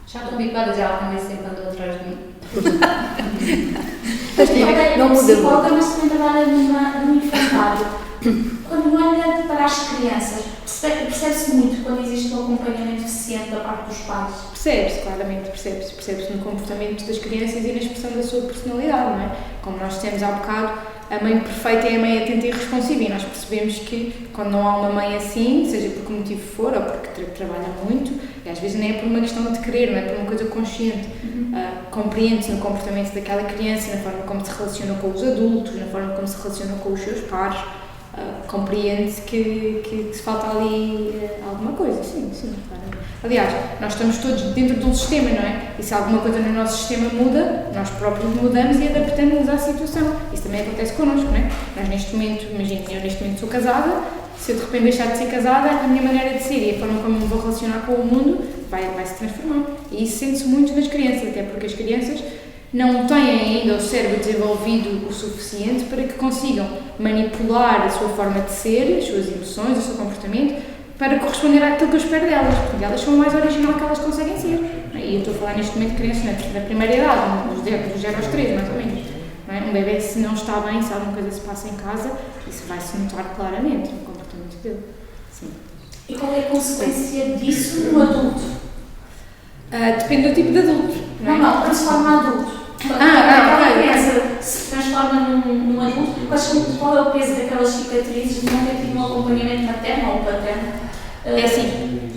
já estão habituadas, ela também sempre andou atrás de mim. Não muda psicóloga, mas também trabalha num infantário. Quando olha para as crianças, percebe-se muito quando existe um acompanhamento eficiente da parte dos pais. Percebe-se, claramente, percebe-se no comportamento das crianças e na expressão da sua personalidade, não é? Como nós dissemos há bocado, a mãe perfeita é a mãe atenta e responsiva, e nós percebemos que quando não há uma mãe assim, seja por que motivo for, ou porque trabalha muito, e às vezes nem é por uma questão de querer, não é por uma coisa consciente, compreende-se no comportamento daquela criança, na forma como se relaciona com os adultos, na forma como se relaciona com os seus pares, compreende-se que se falta ali alguma coisa, sim, claramente. Aliás, nós estamos todos dentro de um sistema, não é? E se alguma coisa no nosso sistema muda, nós próprios mudamos e adaptamos-nos à situação. Isso também acontece connosco, não é? Nós neste momento, imagina, eu neste momento sou casada, se eu de repente deixar de ser casada, a minha maneira de ser e a forma como me vou relacionar com o mundo vai se transformar. E isso sente-se muito nas crianças, até porque as crianças não têm ainda o cérebro desenvolvido o suficiente para que consigam manipular a sua forma de ser, as suas emoções, o seu comportamento, para corresponder àquilo que eu espero delas, porque elas são o mais original que elas conseguem ser. E eu estou a falar neste momento de crianças da primeira idade, dos 0 aos 3, mais ou menos. Não é? Um bebê, se não está bem, se alguma coisa se passa em casa, isso vai-se notar claramente no comportamento dele. Sim. E qual é a consequência disso no adulto? Depende do tipo de adulto. Não, transforma adulto. Quando a criança se transforma num adulto, qual é o peso daquelas cicatrizes de não ter tido um acompanhamento materno ou paterno? É assim,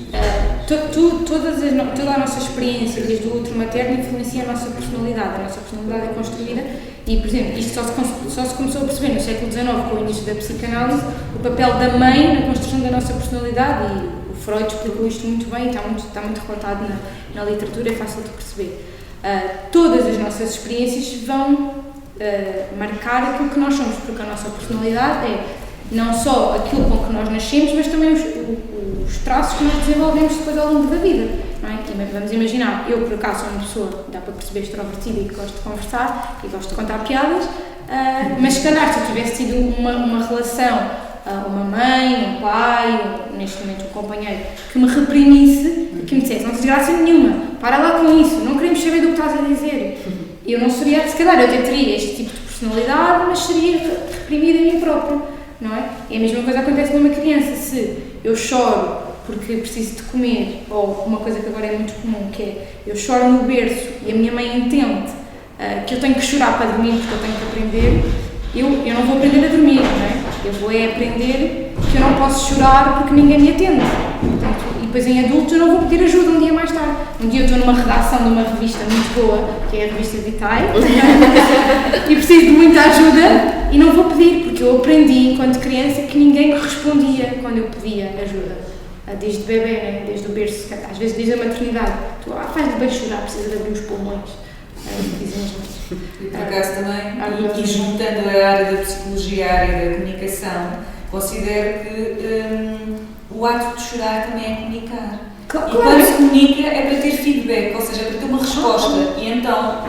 toda a nossa experiência desde o útero materno influencia a nossa personalidade. A nossa personalidade é construída e, por exemplo, isto só se começou a perceber no século XIX, com o início da psicanálise, o papel da mãe na construção da nossa personalidade, e o Freud explicou isto muito bem, está muito relatado na literatura, é fácil de perceber. Todas as nossas experiências vão marcar aquilo que nós somos, porque a nossa personalidade é não só aquilo com que nós nascemos, mas também os traços que nós desenvolvemos depois ao longo da vida, não é? E vamos imaginar, eu por acaso sou uma pessoa, dá para perceber, extrovertida e que gosto de conversar e gosto de contar piadas, mas se calhar se eu tivesse tido uma relação, uma mãe, um pai, ou neste momento um companheiro, que me reprimisse, que me dissesse, não tens graça nenhuma, para lá com isso, não queremos saber do que estás a dizer. Eu não seria, se calhar eu até teria este tipo de personalidade, mas seria reprimida a mim própria. Não é? E a mesma coisa acontece numa criança. Se eu choro porque preciso de comer, ou uma coisa que agora é muito comum, que é eu choro no berço e a minha mãe entende que eu tenho que chorar para dormir porque eu tenho que aprender, eu não vou aprender a dormir, não é? Eu vou aprender que eu não posso chorar porque ninguém me atende. Portanto, e depois em adulto eu não vou pedir ajuda um dia mais tarde. Um dia eu estou numa redação de uma revista muito boa, que é a revista Vitae, e preciso de muita ajuda e não vou pedir, porque eu aprendi enquanto criança que ninguém me respondia quando eu pedia ajuda. Desde bebê, né? Desde o berço, às vezes desde a maternidade. Tu faz-lhe bem chorar, precisa de abrir os pulmões. Dizem as mães. E por acaso também, e juntando a área da psicologia à área da comunicação, considero que o ato de chorar também é comunicar. Claro. E quando se comunica é para ter feedback, ou seja, é para ter uma resposta. E então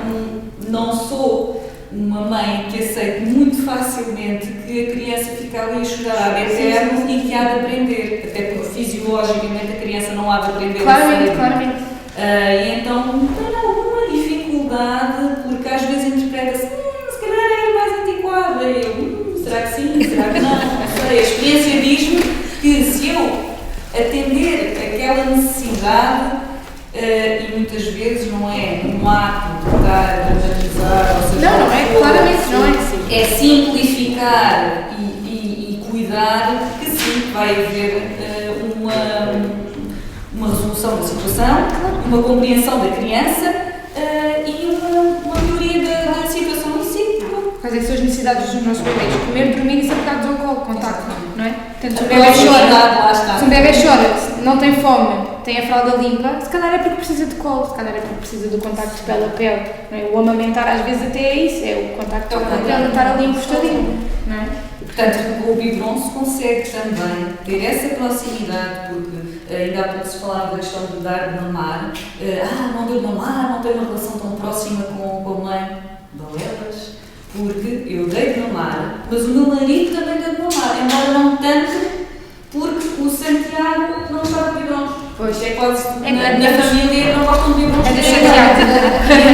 não sou uma mãe que aceite muito facilmente que a criança fica ali a chorar a eterno e que há de aprender, até porque fisiologicamente a criança não há de aprender. Claramente. E então tem alguma dificuldade, porque às vezes interpreta-se, se calhar é mais antiquada. Eu, será que sim? Será que não? Não sei. A experiência diz-me que se eu atender aquela necessidade, e muitas vezes não é um ato de estar a dramatizar, ou seja, não é, claramente não é assim. É simplificar e cuidar que sim, vai haver uma resolução da situação, uma compreensão da criança e uma melhoria da situação em si. Quais é que são as necessidades dos nossos bebês? Comer, dormir e ser pegados ao colo, contacto, não é? Portanto, se um bebê chora, não tem fome, tem a fralda limpa, se calhar é porque precisa de colo, se calhar é porque precisa do contacto pele a pele. Não é? O amamentar às vezes até é isso, é o contacto pele a pele, estar ali encostadinho. Não é? E, portanto, com o biberon se consegue também ter essa proximidade, porque ainda há pouco se falava da questão de dar de mamar. Não deu de mamar, não tem uma relação tão próxima com a mãe. Balelas, porque eu dei de mamar, mas o meu marido também deu de mamar, embora não tanto, porque o Santiago não estava de biberons. Pois é, quase na família não gostam de biberons.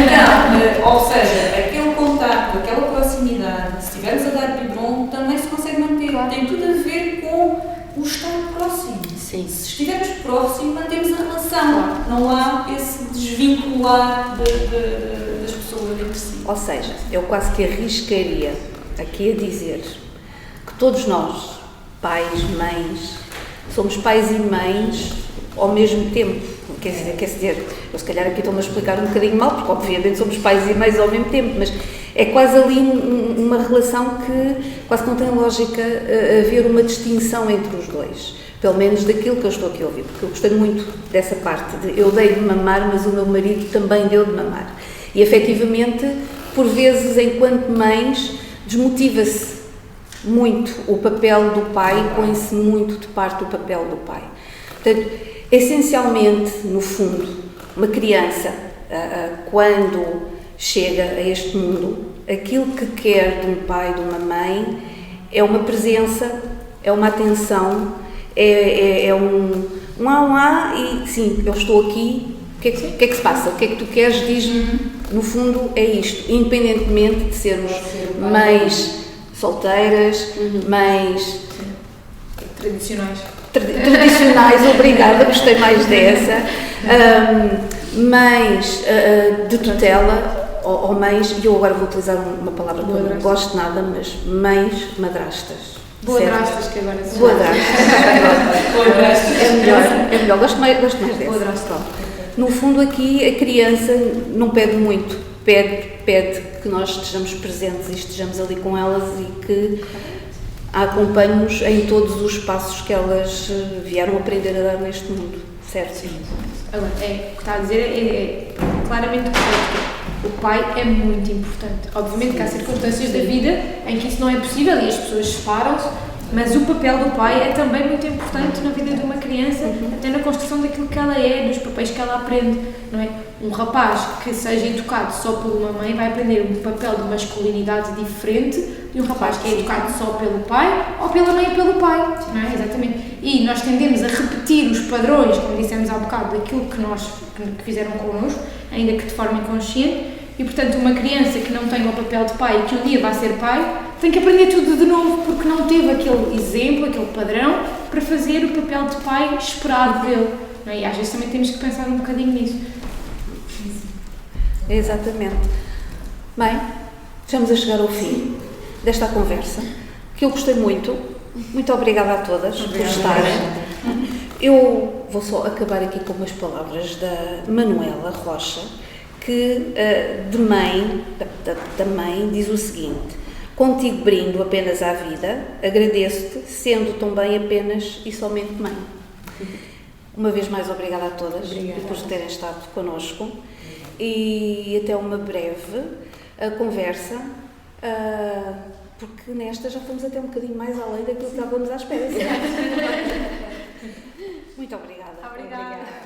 Então, ou seja, aquele contacto, aquela proximidade, se estivermos a dar biberon, também se consegue manter. Tem tudo a ver com o estar próximo. Sim. Se estivermos próximos, mantemos a relação. Não há esse desvincular das pessoas entre si. Ou seja, eu quase que arriscaria aqui a dizer que todos nós, pais, mães, somos pais e mães ao mesmo tempo. Quer dizer, eu se calhar aqui estou-me a explicar um bocadinho mal, porque obviamente somos pais e mães ao mesmo tempo, mas é quase ali uma relação que quase não tem lógica haver uma distinção entre os dois. Pelo menos daquilo que eu estou aqui a ouvir, porque eu gostei muito dessa parte de eu dei de mamar, mas o meu marido também deu de mamar. E efetivamente, por vezes, enquanto mães, desmotiva-se muito o papel do pai, põe-se muito de parte o papel do pai. Portanto, essencialmente, no fundo, uma criança, quando chega a este mundo, aquilo que quer de um pai e de uma mãe é uma presença, é uma atenção, é um e sim, eu estou aqui, o que é que se passa? O que é que tu queres? Diz-me, no fundo é isto, independentemente de sermos mães solteiras, mães tradicionais, obrigada, gostei mais dessa, mães de tutela, ou mães, e eu agora vou utilizar uma palavra que eu não gosto nada, mas mães madrastas. Boadrastas, que agora se Boadrastas. É melhor, gosto mais dessa. No fundo aqui a criança não pede muito, pede que nós estejamos presentes e estejamos ali com elas e que a acompanhemos em todos os passos que elas vieram aprender a dar neste mundo, certo? Sim. Agora, o que está a dizer é claramente correto. O pai é muito importante. Obviamente que há circunstâncias da vida em que isso não é possível e as pessoas separam-se, mas o papel do pai é também muito importante na vida de uma criança, até na construção daquilo que ela é, dos papéis que ela aprende, não é? Um rapaz que seja educado só por uma mãe vai aprender um papel de masculinidade diferente de um rapaz que é educado só pelo pai ou pela mãe e pelo pai, não é? Exatamente. E nós tendemos a repetir os padrões, como dissemos há bocado, daquilo que fizeram connosco, ainda que de forma inconsciente, e portanto uma criança que não tem o papel de pai e que um dia vai ser pai, tem que aprender tudo de novo porque não teve aquele exemplo, aquele padrão para fazer o papel de pai esperado dele, não é? E às vezes também temos que pensar um bocadinho nisso. Exatamente. Bem, estamos a chegar ao fim desta conversa, que eu gostei muito. Muito obrigada a todas por estarem. Eu vou só acabar aqui com umas palavras da Manuela Rocha, que da mãe diz o seguinte: contigo brindo apenas à vida, agradeço-te, sendo também apenas e somente mãe. Uma vez mais, obrigada a todas por terem estado connosco e até uma breve conversa, porque nesta já fomos até um bocadinho mais além daquilo que estávamos à espera. Muito obrigada. Obrigada.